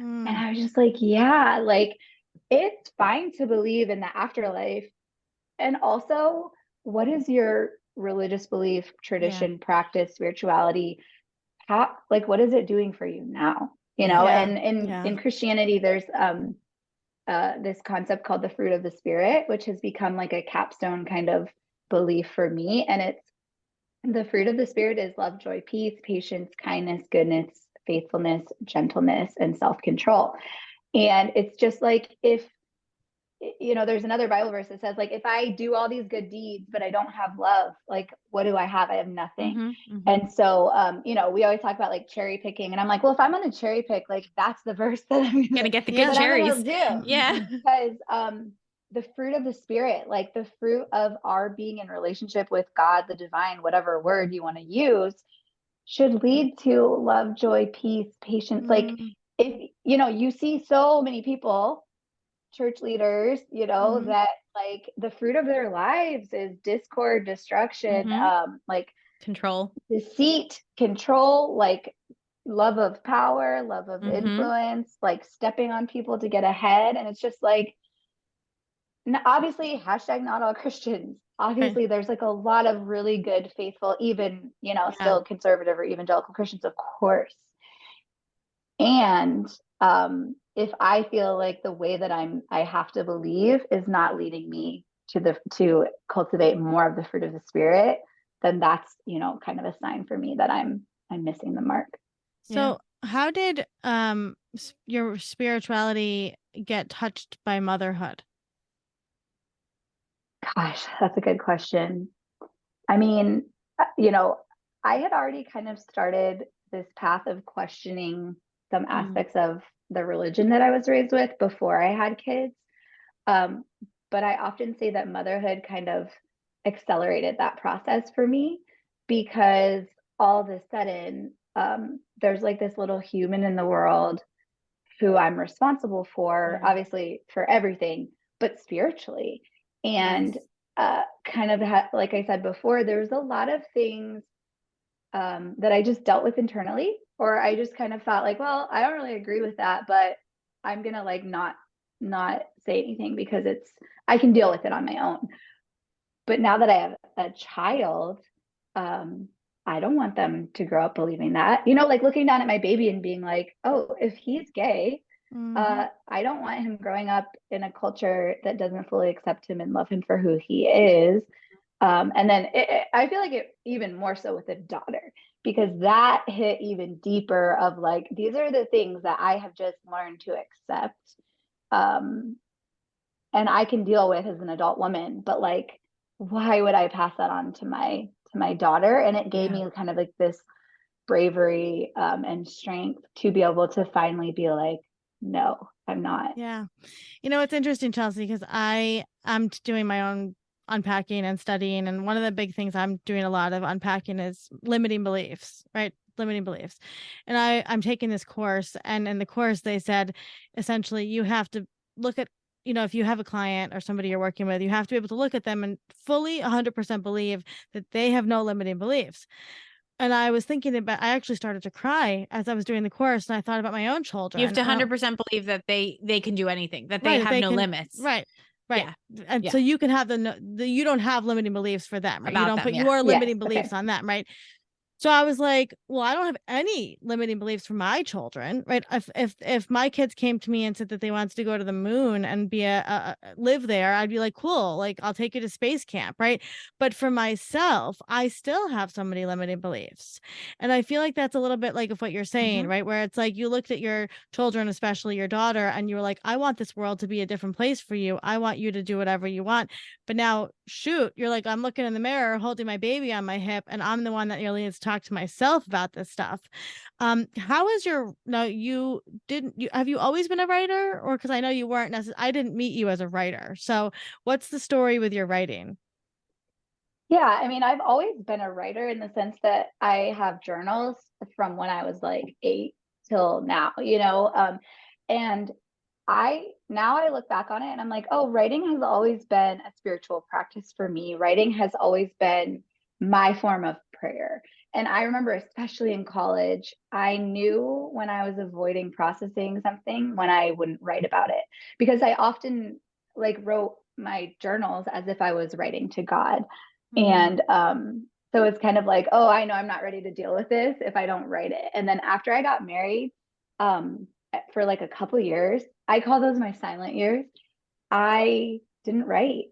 [SPEAKER 3] And I was just like, yeah, like it's fine to believe in the afterlife. And also, what is your religious belief, tradition, practice, spirituality? How, like, what is it doing for you now? You know, and in Christianity, there's this concept called the fruit of the spirit, which has become like a capstone kind of belief for me. And it's the fruit of the spirit is love, joy, peace, patience, kindness, goodness, faithfulness, gentleness, and self-control. And it's just like, if you know, there's another Bible verse that says, like, if I do all these good deeds, but I don't have love, like, what do I have? I have nothing. And so, you know, we always talk about like cherry picking, and I'm like, well, if I'm going to cherry pick, like, that's the verse that I'm
[SPEAKER 2] gonna get the good cherries.
[SPEAKER 3] do.
[SPEAKER 2] Yeah.
[SPEAKER 3] Because, the fruit of the spirit, like the fruit of our being in relationship with God, the divine, whatever word you want to use, should lead to love, joy, peace, patience. Like, if, you know, you see so many people, church leaders, you know, that like the fruit of their lives is discord, destruction, like
[SPEAKER 2] control,
[SPEAKER 3] deceit, control, like love of power, love of influence, like stepping on people to get ahead. And it's just like, obviously, hashtag not all Christians. Obviously, there's like a lot of really good, faithful, even, you know, still conservative or evangelical Christians, of course. And if I feel like the way that I have to believe is not leading me to cultivate more of the fruit of the spirit, then that's, you know, kind of a sign for me that I'm missing the mark.
[SPEAKER 1] So how did your spirituality get touched by motherhood?
[SPEAKER 3] Gosh, that's a good question. I mean, you know, I had already kind of started this path of questioning some aspects of the religion that I was raised with before I had kids. But I often say that motherhood kind of accelerated that process for me, because all of a sudden, there's like this little human in the world who I'm responsible for, obviously for everything, but spiritually. And kind of like I said before, there's a lot of things that I just dealt with internally, or I just kind of thought like, well, I don't really agree with that, but I'm gonna like not say anything because I can deal with it on my own. But now that I have a child, I don't want them to grow up believing that, you know, like looking down at my baby and being like, oh, if he's gay, I don't want him growing up in a culture that doesn't fully accept him and love him for who he is. And then I feel like it even more so with a daughter, because that hit even deeper of like, these are the things that I have just learned to accept. And I can deal with as an adult woman, but like, why would I pass that on to my daughter? And it gave me kind of like this bravery and strength to be able to finally be like, no, I'm not.
[SPEAKER 1] Yeah. You know, it's interesting, Chelsea, because I'm doing my own unpacking and studying. And one of the big things I'm doing a lot of unpacking is limiting beliefs, right? Limiting beliefs. And I'm taking this course, and in the course they said, essentially, you have to look at, you know, if you have a client or somebody you're working with, you have to be able to look at them and fully 100% believe that they have no limiting beliefs. And I was thinking about, I actually started to cry as I was doing the course, and I thought about my own children.
[SPEAKER 2] You have to 100% believe that they can do anything, that they
[SPEAKER 1] right,
[SPEAKER 2] have no limits.
[SPEAKER 1] Right.
[SPEAKER 2] Yeah.
[SPEAKER 1] And so you can have you don't have limiting beliefs for them, right?
[SPEAKER 2] About
[SPEAKER 1] You don't
[SPEAKER 2] them,
[SPEAKER 1] put
[SPEAKER 2] yeah.
[SPEAKER 1] your limiting beliefs on them, right? So I was like, well, I don't have any limiting beliefs for my children, right? If my kids came to me and said that they wanted to go to the moon and be live there, I'd be like, cool, like I'll take you to space camp, right? But for myself, I still have so many limiting beliefs. And I feel like that's a little bit like of what you're saying, right? Where it's like you looked at your children, especially your daughter, and you were like, I want this world to be a different place for you. I want you to do whatever you want. But now, shoot, you're like, I'm looking in the mirror holding my baby on my hip, and I'm the one that nearly needs to talk to myself about this stuff. How is your, now you didn't, you have you always been a writer, or because I know you weren't necessarily, I didn't meet you as a writer. So what's the story with your writing?
[SPEAKER 3] Yeah, I mean, I've always been a writer in the sense that I have journals from when I was like 8 till now, you know, and now I look back on it and I'm like, oh, writing has always been a spiritual practice for me. Writing has always been my form of prayer. And I remember, especially in college, I knew when I was avoiding processing something when I wouldn't write about it, because I often like wrote my journals as if I was writing to God. And so it's kind of like, oh, I know I'm not ready to deal with this if I don't write it. And then after I got married, for like a couple years, I call those my silent years. I didn't write.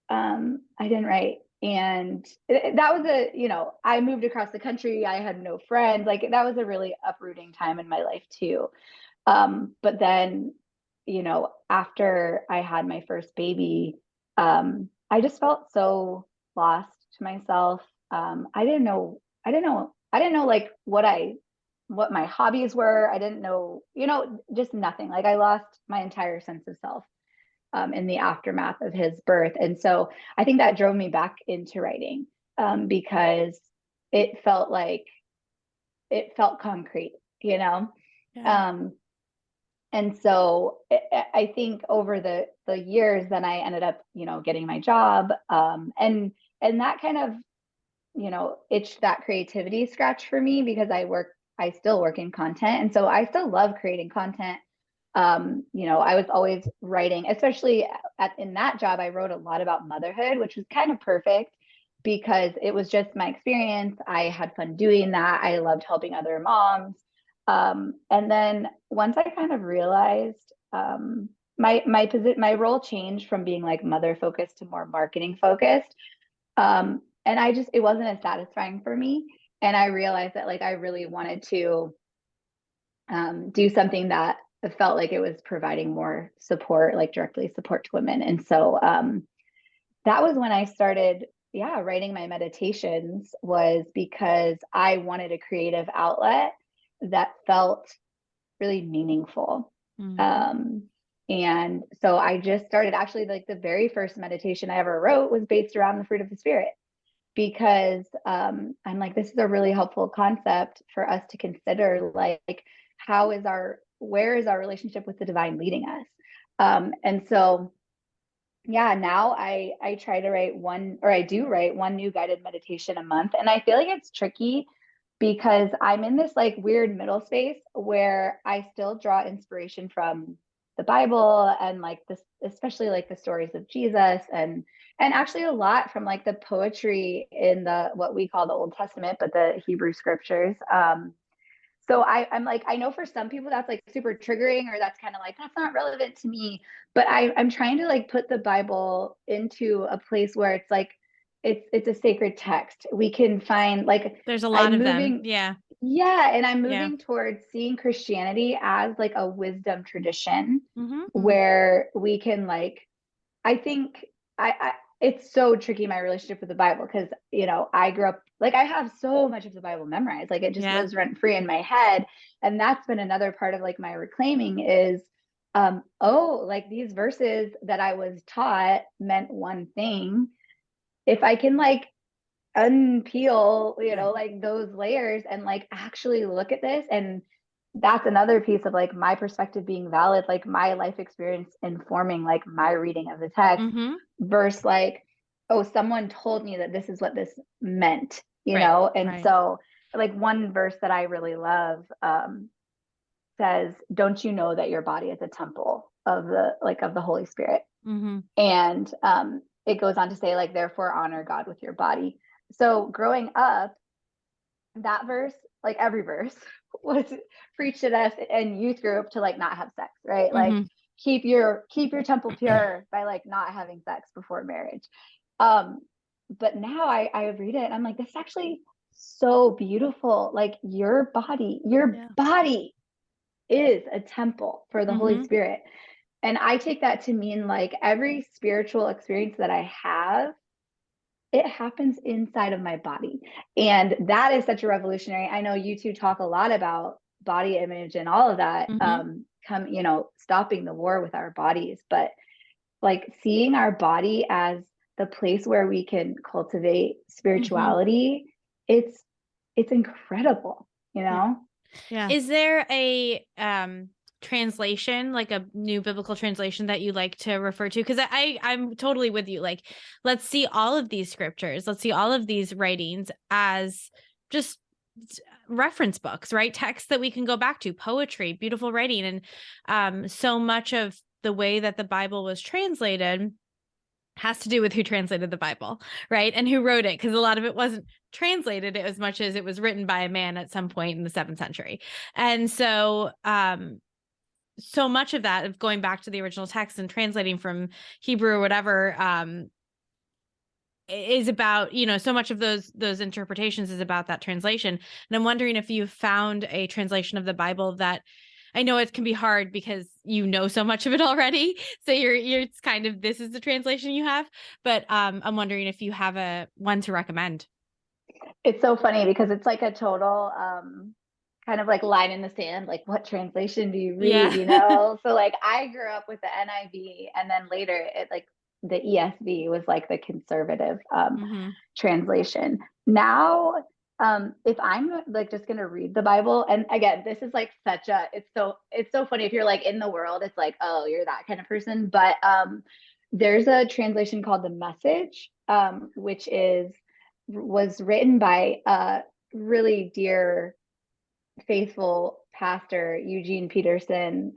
[SPEAKER 3] I didn't write. And that was you know, I moved across the country. I had no friends. Like that was a really uprooting time in my life too. But then after I had my first baby, I just felt so lost to myself. I didn't know like what my hobbies were. I didn't know, just nothing. Like I lost my entire sense of self in the aftermath of his birth. And so I think that drove me back into writing because it felt concrete, Yeah. And so I think over the years, then I ended up, getting my job, and that kind of, itched that creativity scratch for me because I still work in content, and so I still love creating content. I was always writing, especially in that job. I wrote a lot about motherhood, which was kind of perfect because it was just my experience. I had fun doing that. I loved helping other moms. And then once I kind of realized my role changed from being like mother focused to more marketing focused. And it wasn't as satisfying for me. And I realized that like I really wanted to do something that felt like it was providing more support, like directly support to women. And so that was when I started, writing my meditations, was because I wanted a creative outlet that felt really meaningful. And so I just started, actually, like the very first meditation I ever wrote was based around the fruit of the spirit, because I'm like, this is a really helpful concept for us to consider, like, where is our relationship with the divine leading us? And so, now I try to write I do write one new guided meditation a month. And I feel like it's tricky because I'm in this like weird middle space where I still draw inspiration from the Bible and like this, especially like the stories of Jesus, and actually a lot from like the poetry in what we call the Old Testament, but the Hebrew scriptures. So I'm like, I know for some people that's like super triggering, or that's kind of like, that's not relevant to me. But I'm trying to like put the Bible into a place where it's like, it's a sacred text. We can find, like,
[SPEAKER 2] there's a lot of them. Yeah.
[SPEAKER 3] Yeah. And I'm moving towards seeing Christianity as like a wisdom tradition where we can, like, I think it's so tricky, my relationship with the Bible, because I grew up, like, I have so much of the Bible memorized, like it just lives rent free in my head. And that's been another part of like my reclaiming is like these verses that I was taught meant one thing. If I can like unpeel, like those layers and like actually look at this, and that's another piece of like my perspective being valid, like my life experience informing like my reading of the text versus like, oh, someone told me that this is what this meant, and so like one verse that I really love says, don't you know that your body is a temple of the Holy Spirit? And it goes on to say, like, therefore honor God with your body. So growing up, that verse, like every verse, was preached at us in youth group to like not have sex, right? Like keep your temple pure by like not having sex before marriage. But now I read it and I'm like, this is actually so beautiful. Like your body is a temple for the Holy Spirit. And I take that to mean like every spiritual experience that I have, it happens inside of my body. And that is such a revolutionary. I know you two talk a lot about body image and all of that, stopping the war with our bodies, but like seeing our body as the place where we can cultivate spirituality, it's incredible,
[SPEAKER 2] Yeah. Is there a translation, like a new biblical translation that you like to refer to? Because I'm totally with you. Like, let's see all of these scriptures, let's see all of these writings as just reference books, right? Texts that we can go back to, poetry, beautiful writing. And so much of the way that the Bible was translated has to do with who translated the Bible, right? And who wrote it, because a lot of it wasn't translated as much as it was written by a man at some point in the 7th century. And so so much of that, of going back to the original text and translating from Hebrew or whatever, is about, so much of those interpretations is about that translation. And I'm wondering if you found a translation of the Bible that I know it can be hard because you know so much of it already. So it's kind of, this is the translation you have, but I'm wondering if you have a one to recommend.
[SPEAKER 3] It's so funny because it's like a total kind of like line in the sand, like what translation do you read, you know? So like I grew up with the NIV, and then later it like the ESV was like the conservative translation. Now if I'm like just gonna read the Bible, and again, this is like such a, it's so funny if you're like in the world, it's like, oh, you're that kind of person. But there's a translation called the Message, which was written by a really dear, faithful pastor, Eugene Peterson.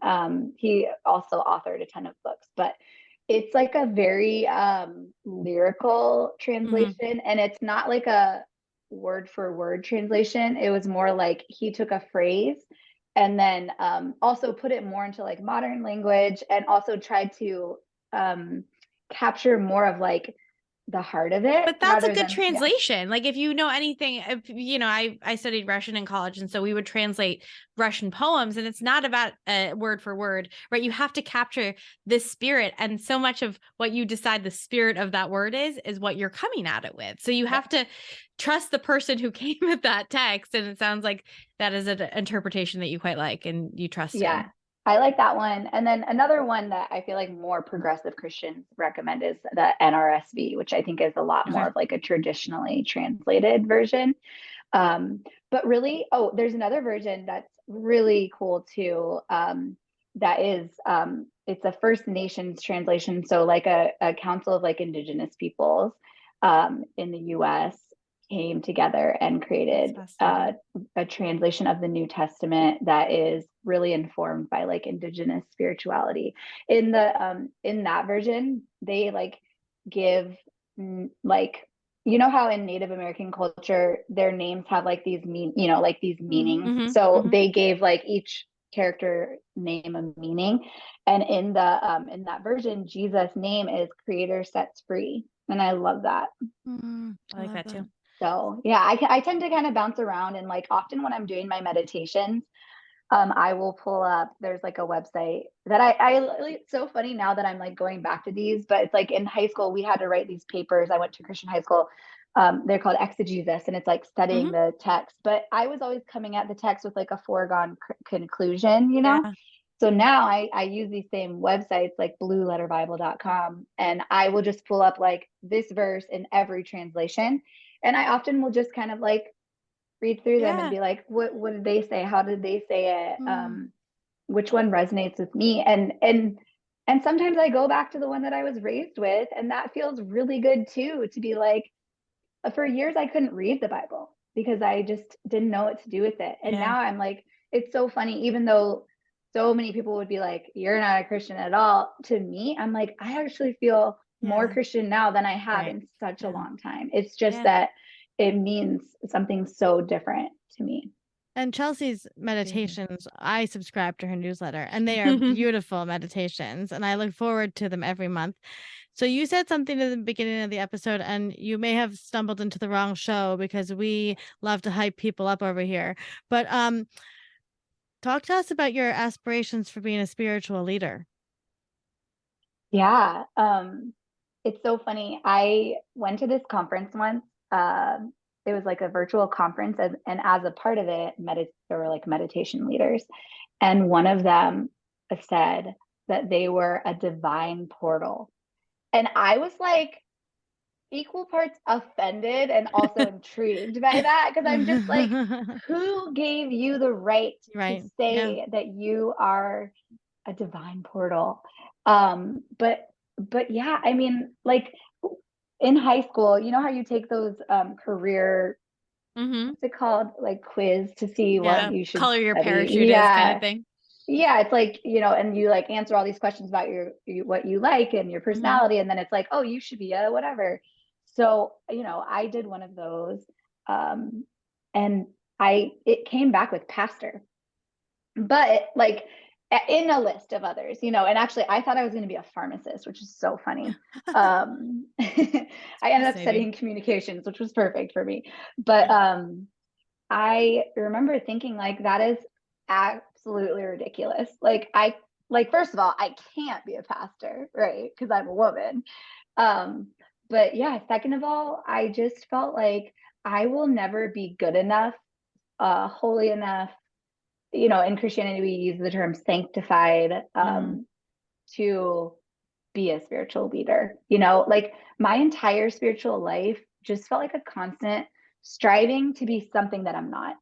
[SPEAKER 3] He also authored a ton of books, but it's like a very lyrical translation, and it's not like a word for word translation. It was more like he took a phrase and then also put it more into like modern language, and also tried to capture more of like the heart of it.
[SPEAKER 2] But that's a good translation. Like if you know anything, you know, I studied Russian in college, and so we would translate Russian poems, and it's not about word for word, right? You have to capture the spirit, and so much of what you decide the spirit of that word is what you're coming at it with. So you have to trust the person who came with that text, and it sounds like that is an interpretation that you quite like and you trust in.
[SPEAKER 3] I like that one. And then another one that I feel like more progressive Christians recommend is the NRSV, which I think is a lot more of like a traditionally translated version. But really, there's another version that's really cool too. That is, it's a First Nations translation. So like a council of like indigenous peoples in the US came together and created a translation of the New Testament that is really informed by like indigenous spirituality. In that version, they like give like, you know how in Native American culture their names have like these meanings. So they gave like each character name a meaning, and in that version, Jesus' name is Creator Sets Free, and I love that.
[SPEAKER 2] I like that too.
[SPEAKER 3] So yeah, I tend to kind of bounce around, and like often when I'm doing my meditations, I will pull up, there's like a website that it's so funny now that I'm like going back to these, but it's like in high school, we had to write these papers. I went to Christian high school. They're called exegesis, and it's like studying the text, but I was always coming at the text with like a foregone conclusion, you know? So now I use these same websites like blueletterbible.com, and I will just pull up like this verse in every translation. And I often will just kind of like read through them and be like, what did they say? How did they say it? Which one resonates with me? And sometimes I go back to the one that I was raised with, and that feels really good too, to be like, for years I couldn't read the Bible because I just didn't know what to do with it. And now I'm like, it's so funny, even though so many people would be like, you're not a Christian at all. To me, I'm like, I actually feel more Christian now than I have in such a long time. It's just that it means something so different to me.
[SPEAKER 1] And Chelsea's meditations, I subscribe to her newsletter, and they are beautiful meditations, and I look forward to them every month. So you said something at the beginning of the episode, and you may have stumbled into the wrong show because we love to hype people up over here. But talk to us about your aspirations for being a spiritual leader.
[SPEAKER 3] Yeah. It's so funny. I went to this conference once. It was like a virtual conference, and as a part of it, there were like meditation leaders. And one of them said that they were a divine portal. And I was like equal parts offended and also intrigued by that, because I'm just like, who gave you the right to say that you are a divine portal? But yeah, I mean, like in high school, you know how you take those career, what's it called, like quiz to see what you should
[SPEAKER 2] color your
[SPEAKER 3] study.
[SPEAKER 2] parachute is kind of thing.
[SPEAKER 3] Yeah, it's like, you know, and you like answer all these questions about what you like and your personality, and then it's like, oh, you should be a whatever. So, you know, I did one of those, and it came back with pastor, but like in a list of others, you know. And actually I thought I was going to be a pharmacist, which is so funny. I ended up studying communications, which was perfect for me. But I remember thinking like, that is absolutely ridiculous. First of all, I can't be a pastor, right? Because I'm a woman. But yeah, second of all, I just felt like I will never be good enough, holy enough. In Christianity, we use the term sanctified, to be a spiritual leader. Like my entire spiritual life just felt like a constant striving to be something that I'm not.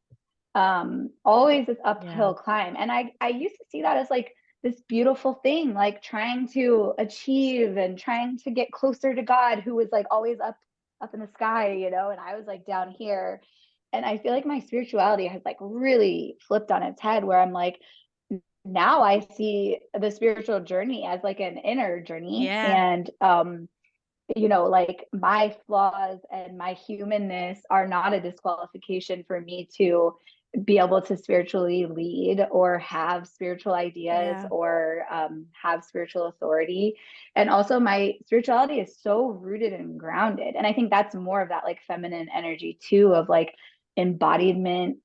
[SPEAKER 3] Always this uphill climb. And I used to see that as like this beautiful thing, like trying to achieve and trying to get closer to God, who was like always up in the sky, and I was like down here. And I feel like my spirituality has like really flipped on its head, where I'm like, now I see the spiritual journey as like an inner journey. And like my flaws and my humanness are not a disqualification for me to be able to spiritually lead or have spiritual ideas or have spiritual authority. And also my spirituality is so rooted and grounded. And I think that's more of that like feminine energy too, of like embodiment,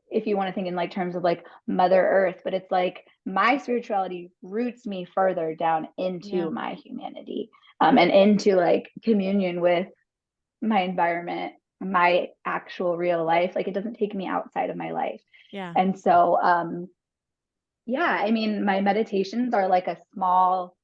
[SPEAKER 3] if you want to think in like terms of like Mother Earth, but it's like my spirituality roots me further down into my humanity, and into like communion with my environment, my actual real life. Like it doesn't take me outside of my life. And so I mean, my meditations are like a small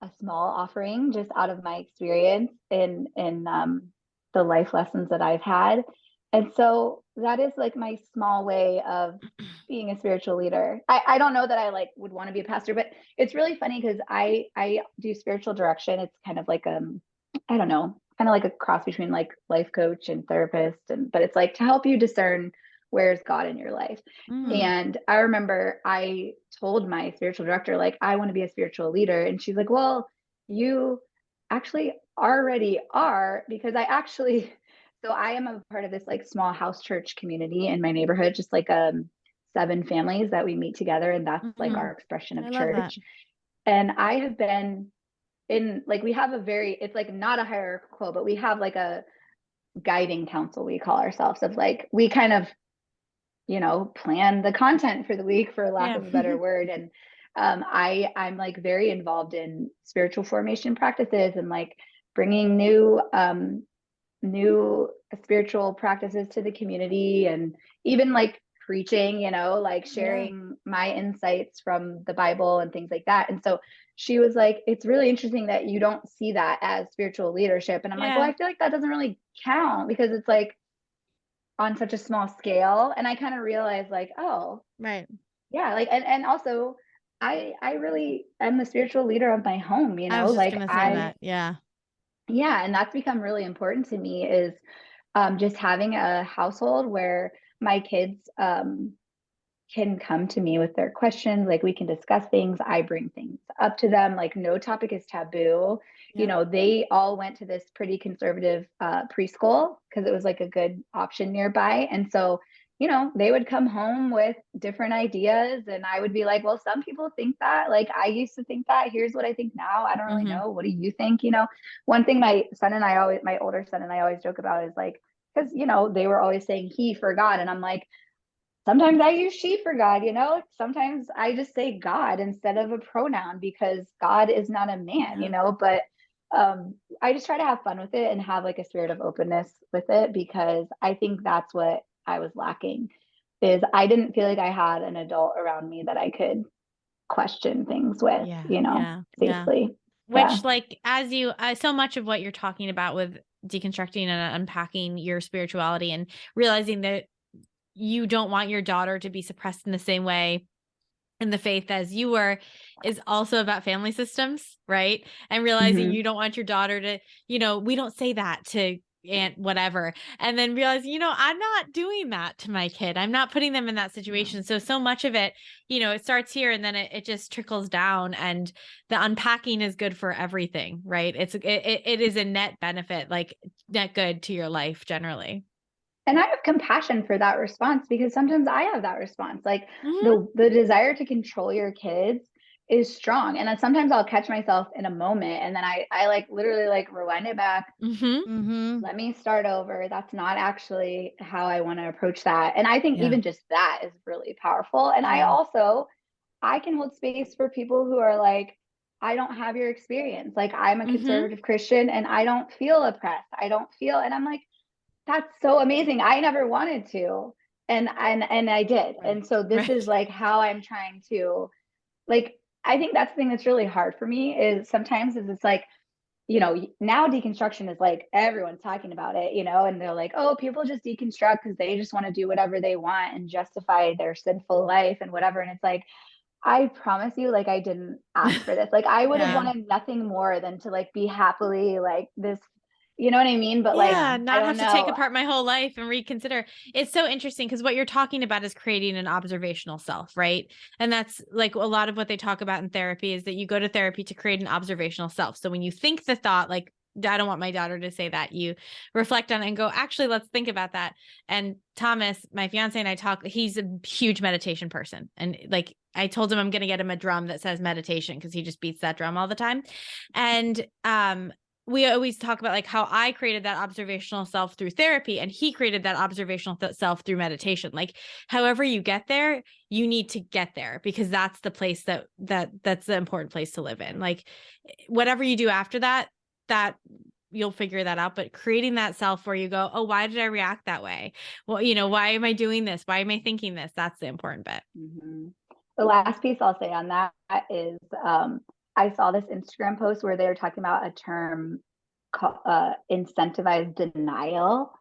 [SPEAKER 3] offering just out of my experience in the life lessons that I've had. And so that is like my small way of being a spiritual leader. I don't know that I like would want to be a pastor, but it's really funny because I do spiritual direction. It's kind of like I don't know, kind of like a cross between like life coach and therapist, but it's like to help you discern where's God in your life. And I remember I told my spiritual director, like, I want to be a spiritual leader. And she's like, well, you actually already are, because so I am a part of this like small house church community in my neighborhood, just like 7 families that we meet together. And that's like our expression of church. And I have been in like, we have it's like not a hierarchical, but we have like a guiding council, we call ourselves, of like, we kind of, plan the content for the week, for lack of a better word. And I'm like very involved in spiritual formation practices and like bringing new spiritual practices to the community, and even like preaching, like sharing my insights from the Bible and things like that. And so she was like, it's really interesting that you don't see that as spiritual leadership. And I'm like, well, I feel like that doesn't really count because it's like on such a small scale. And I kind of realized like, oh,
[SPEAKER 1] right.
[SPEAKER 3] Yeah. Like, and also I really am the spiritual leader of my home,
[SPEAKER 1] I was just
[SPEAKER 3] like
[SPEAKER 1] gonna say that. Yeah.
[SPEAKER 3] Yeah. And that's become really important to me, is just having a household where my kids can come to me with their questions. Like we can discuss things. I bring things up to them. Like no topic is taboo. They all went to this pretty conservative preschool because it was like a good option nearby. And so, they would come home with different ideas, and I would be like, well, some people think that, like, I used to think that. Here's what I think now. I don't really know. What do you think? One thing my older son and I always joke about is like, because, they were always saying he for God. And I'm like, sometimes I use she for God, sometimes I just say God instead of a pronoun because God is not a man, but I just try to have fun with it and have like a spirit of openness with it, because I think that's what I was lacking, is I didn't feel like I had an adult around me that I could question things with, safely.
[SPEAKER 2] Which like, as you, so much of what you're talking about with deconstructing and unpacking your spirituality and realizing that you don't want your daughter to be suppressed in the same way in the faith as you were, is also about family systems, right? And realizing you don't want your daughter to, we don't say that to aunt whatever, and then realize, I'm not doing that to my kid. I'm not putting them in that situation. So much of it, it starts here and then it just trickles down, and the unpacking is good for everything, right? It is a net benefit, like net good to your life generally.
[SPEAKER 3] And I have compassion for that response, because sometimes I have that response, like the desire to control your kids is strong. And then sometimes I'll catch myself in a moment and then I like literally like rewind it back. Let me start over. That's not actually how I want to approach that. And I think even just that is really powerful. And I can hold space for people who are like, I don't have your experience. Like I'm a conservative Christian and I don't feel oppressed. I don't feel, and I'm like, that's so amazing. I never wanted to. And I did.
[SPEAKER 2] Right.
[SPEAKER 3] And so this is like how I'm trying to, like, I think that's the thing that's really hard for me is sometimes is it's like, you know, now deconstruction is like everyone's talking about it, you know, and they're like, oh, people just deconstruct because they just want to do whatever they want and justify their sinful life and whatever. And it's like, I promise you, like, I didn't ask for this. Like, I would have wanted nothing more than to like be happily like this, you know what I mean? But like, I
[SPEAKER 2] not
[SPEAKER 3] don't
[SPEAKER 2] have to take
[SPEAKER 3] know.
[SPEAKER 2] apart my whole life and reconsider. It's so interesting because what you're talking about is creating an observational self, right? And that's like a lot of what they talk about in therapy is that you go to therapy to create an observational self. So when you think the thought, like, I don't want my daughter to say that, you reflect on it and go, actually, let's think about that. And Thomas, my fiance, and I talk, he's a huge meditation person. And like, I told him I'm going to get him a drum that says meditation because he just beats that drum all the time. And, we always talk about like how I created that observational self through therapy and he created that observational self through meditation. Like however you get there, you need to get there because that's the place that's the important place to live in. Like whatever you do after that you'll figure that out. But creating that self where you go, oh, why did I react that way? Well, you know, why am I doing this? Why am I thinking this? That's the important bit.
[SPEAKER 3] The last piece I'll say on that is I saw this Instagram post where they were talking about a term called incentivized denial.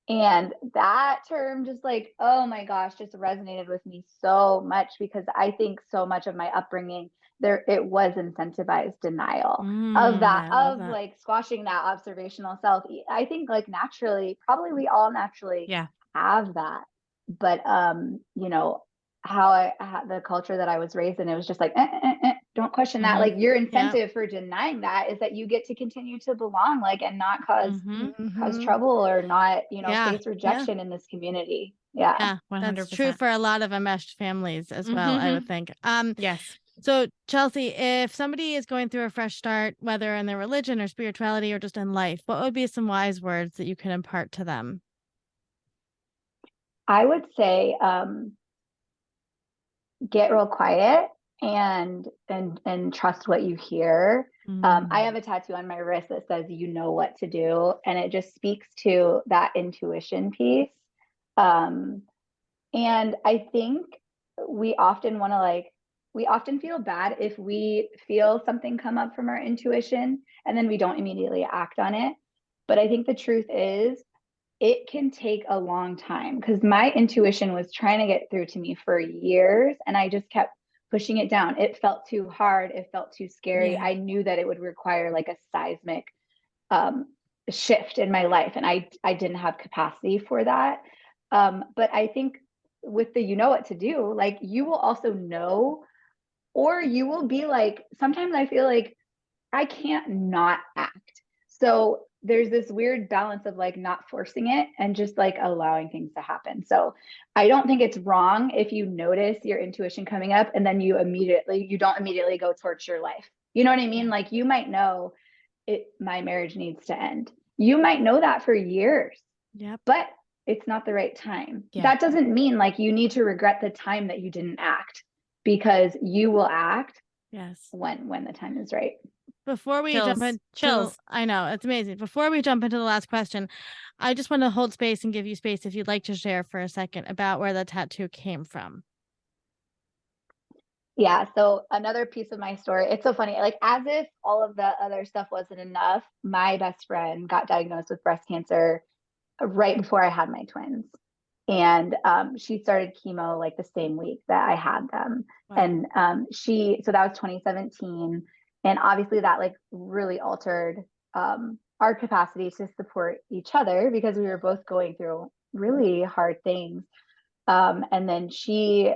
[SPEAKER 3] And that term just like, oh my gosh, just resonated with me so much because I think so much of my upbringing it was incentivized denial of that, like squashing that observational self. I think like naturally, probably we all naturally have that. But you know, how the culture that I was raised in, it was just like, don't question that. Like your incentive for denying that is that you get to continue to belong, like, and not cause trouble or not, you know, face rejection in this community. Yeah,
[SPEAKER 2] 100%.
[SPEAKER 1] That's true for a lot of enmeshed families as well, I would think.
[SPEAKER 2] Yes.
[SPEAKER 1] So Chelsea, if somebody is going through a fresh start, whether in their religion or spirituality or just in life, what would be some wise words that you could impart to them?
[SPEAKER 3] I would say, get real quiet and trust what you hear. I have a tattoo on my wrist that says, you know what to do. And it just speaks to that intuition piece. And I think we often want to we often feel bad if we feel something come up from our intuition and then we don't immediately act on it. But I think the truth is it can take a long time because my intuition was trying to get through to me for years and I just kept pushing it down. It felt too hard. It felt too scary. I knew that it would require like a seismic shift in my life and I didn't have capacity for that. But I think with the you know what to do, like you will also know, or you will be like, sometimes I feel like I can't not act. So there's this weird balance of like not forcing it and just like allowing things to happen. So I don't think it's wrong if you notice your intuition coming up and then you don't immediately go torch your life. You know what I mean? Like you might know my marriage needs to end. You might know that for years, but it's not the right time. That doesn't mean like you need to regret the time that you didn't act because you will act when the time is right.
[SPEAKER 1] Before we jump into I know, it's amazing. Before we jump into the last question, I just want to hold space and give you space if you'd like to share for a second about where the tattoo came from.
[SPEAKER 3] Yeah, so another piece of my story, it's so funny, like as if all of the other stuff wasn't enough, my best friend got diagnosed with breast cancer right before I had my twins. And she started chemo like the same week that I had them. Wow. And so that was 2017. And obviously that like really altered our capacity to support each other because we were both going through really hard things. And then she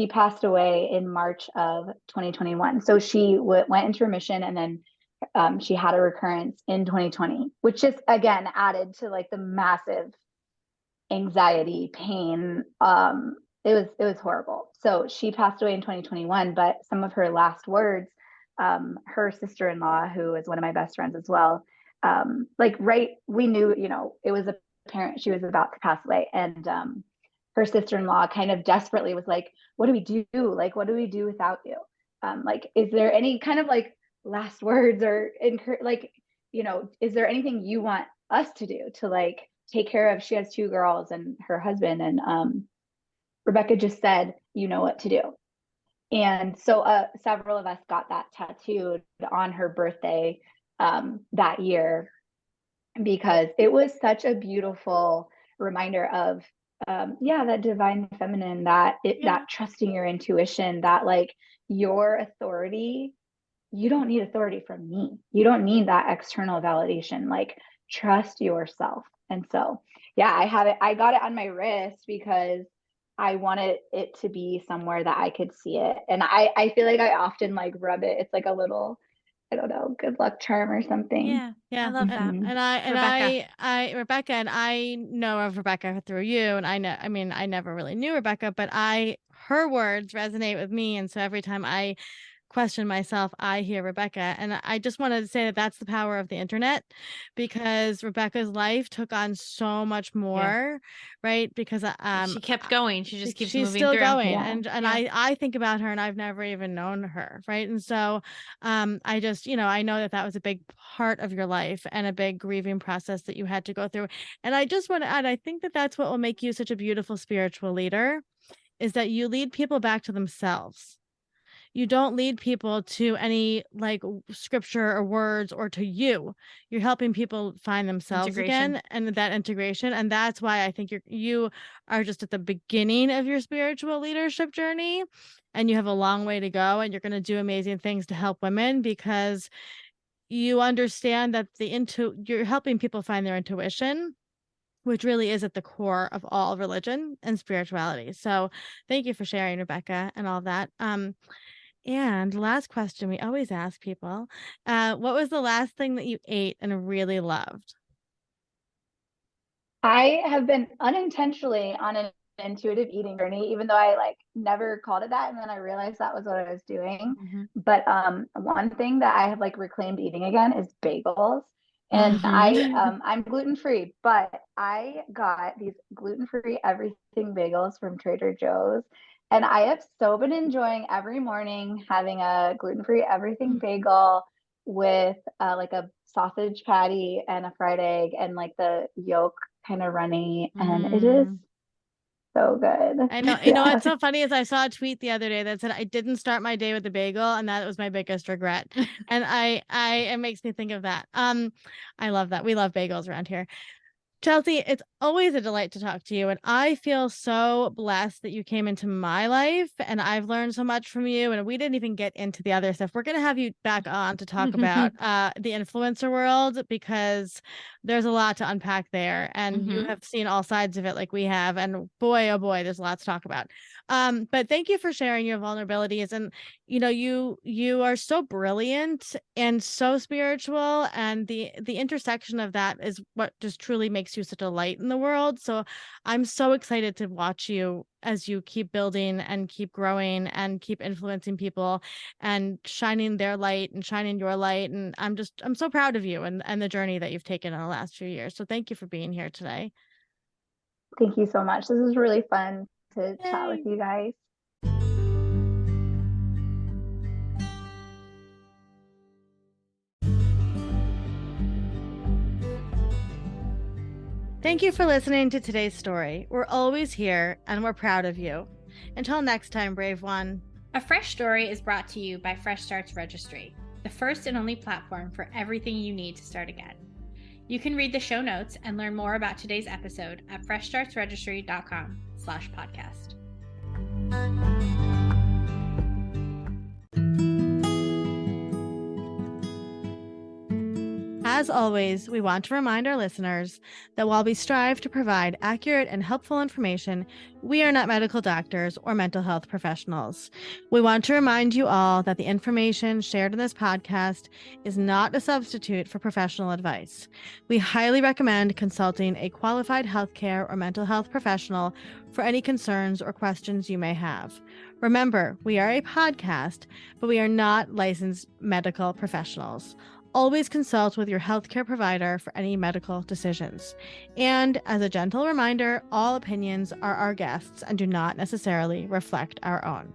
[SPEAKER 3] passed away in March of 2021. So she went into remission and then she had a recurrence in 2020, which just again added to like the massive anxiety, pain, it was horrible. So she passed away in 2021, but some of her last words, her sister-in-law, who is one of my best friends as well, we knew, it was apparent she was about to pass away. And her sister-in-law kind of desperately was like, what do we do? Like, what do we do without you? Is there any kind of like last words or is there anything you want us to do to like take care of? She has 2 girls and her husband. And Rebecca just said, you know what to do. And so several of us got that tattooed on her birthday that year, because it was such a beautiful reminder of that divine feminine, that trusting your intuition, that like your authority, you don't need authority from me. You don't need that external validation. Like, trust yourself. And so, I have it. I got it on my wrist because I wanted it to be somewhere that I could see it. And I feel like I often like rub it. It's like a little, I don't know, good luck charm or something.
[SPEAKER 2] Yeah. I love that.
[SPEAKER 1] And Rebecca, and I know of Rebecca through you, and I never really knew Rebecca, but her words resonate with me. And so every time I question myself, I hear Rebecca. And I just wanted to say that that's the power of the internet, because Rebecca's life took on so much more, right? Because
[SPEAKER 2] she kept going. She just keeps
[SPEAKER 1] she's
[SPEAKER 2] moving
[SPEAKER 1] still
[SPEAKER 2] through.
[SPEAKER 1] going. Yeah. And I think about her, and I've never even known her, right? And so I just, I know that was a big part of your life and a big grieving process that you had to go through. And I just want to add, I think that that's what will make you such a beautiful spiritual leader, is that you lead people back to themselves. You don't lead people to any like scripture or words or to you. You're helping people find themselves again, and that integration. And that's why I think you are just at the beginning of your spiritual leadership journey, and you have a long way to go, and you're going to do amazing things to help women, because you understand that you're helping people find their intuition, which really is at the core of all religion and spirituality. So thank you for sharing, Rebecca, and all that. And last question we always ask people, what was the last thing that you ate and really loved?
[SPEAKER 3] I have been unintentionally on an intuitive eating journey, even though I like never called it that. And then I realized that was what I was doing. Mm-hmm. But one thing that I have like reclaimed eating again is bagels. And I'm gluten-free, but I got these gluten-free everything bagels from Trader Joe's. And I have so been enjoying every morning having a gluten-free everything bagel with like a sausage patty and a fried egg and like the yolk kind of runny. And it is so good.
[SPEAKER 1] I know. You know what's so funny is I saw a tweet the other day that said I didn't start my day with a bagel, and that was my biggest regret. And it makes me think of that. I love that. We love bagels around here. Chelsea, it's always a delight to talk to you, and I feel so blessed that you came into my life, and I've learned so much from you, and we didn't even get into the other stuff. We're going to have you back on to talk about the influencer world, because there's a lot to unpack there, and you have seen all sides of it like we have, and boy, oh boy, there's lots to talk about. But thank you for sharing your vulnerabilities, and you are so brilliant and so spiritual, and the intersection of that is what just truly makes you such a light in the world. So I'm so excited to watch you as you keep building and keep growing and keep influencing people and shining their light and shining your light. And I'm so proud of you and the journey that you've taken in the last few years. So thank you for being here today.
[SPEAKER 3] Thank you so much. This is really fun to chat with you guys.
[SPEAKER 1] Thank you for listening to today's story. We're always here, and we're proud of you. Until next time, brave one.
[SPEAKER 2] A Fresh Story is brought to you by Fresh Starts Registry, the first and only platform for everything you need to start again. You can read the show notes and learn more about today's episode at freshstartsregistry.com/podcast.
[SPEAKER 1] As always, we want to remind our listeners that while we strive to provide accurate and helpful information, we are not medical doctors or mental health professionals. We want to remind you all that the information shared in this podcast is not a substitute for professional advice. We highly recommend consulting a qualified healthcare or mental health professional for any concerns or questions you may have. Remember, we are a podcast, but we are not licensed medical professionals. Always consult with your healthcare provider for any medical decisions. And as a gentle reminder, all opinions are our guests and do not necessarily reflect our own.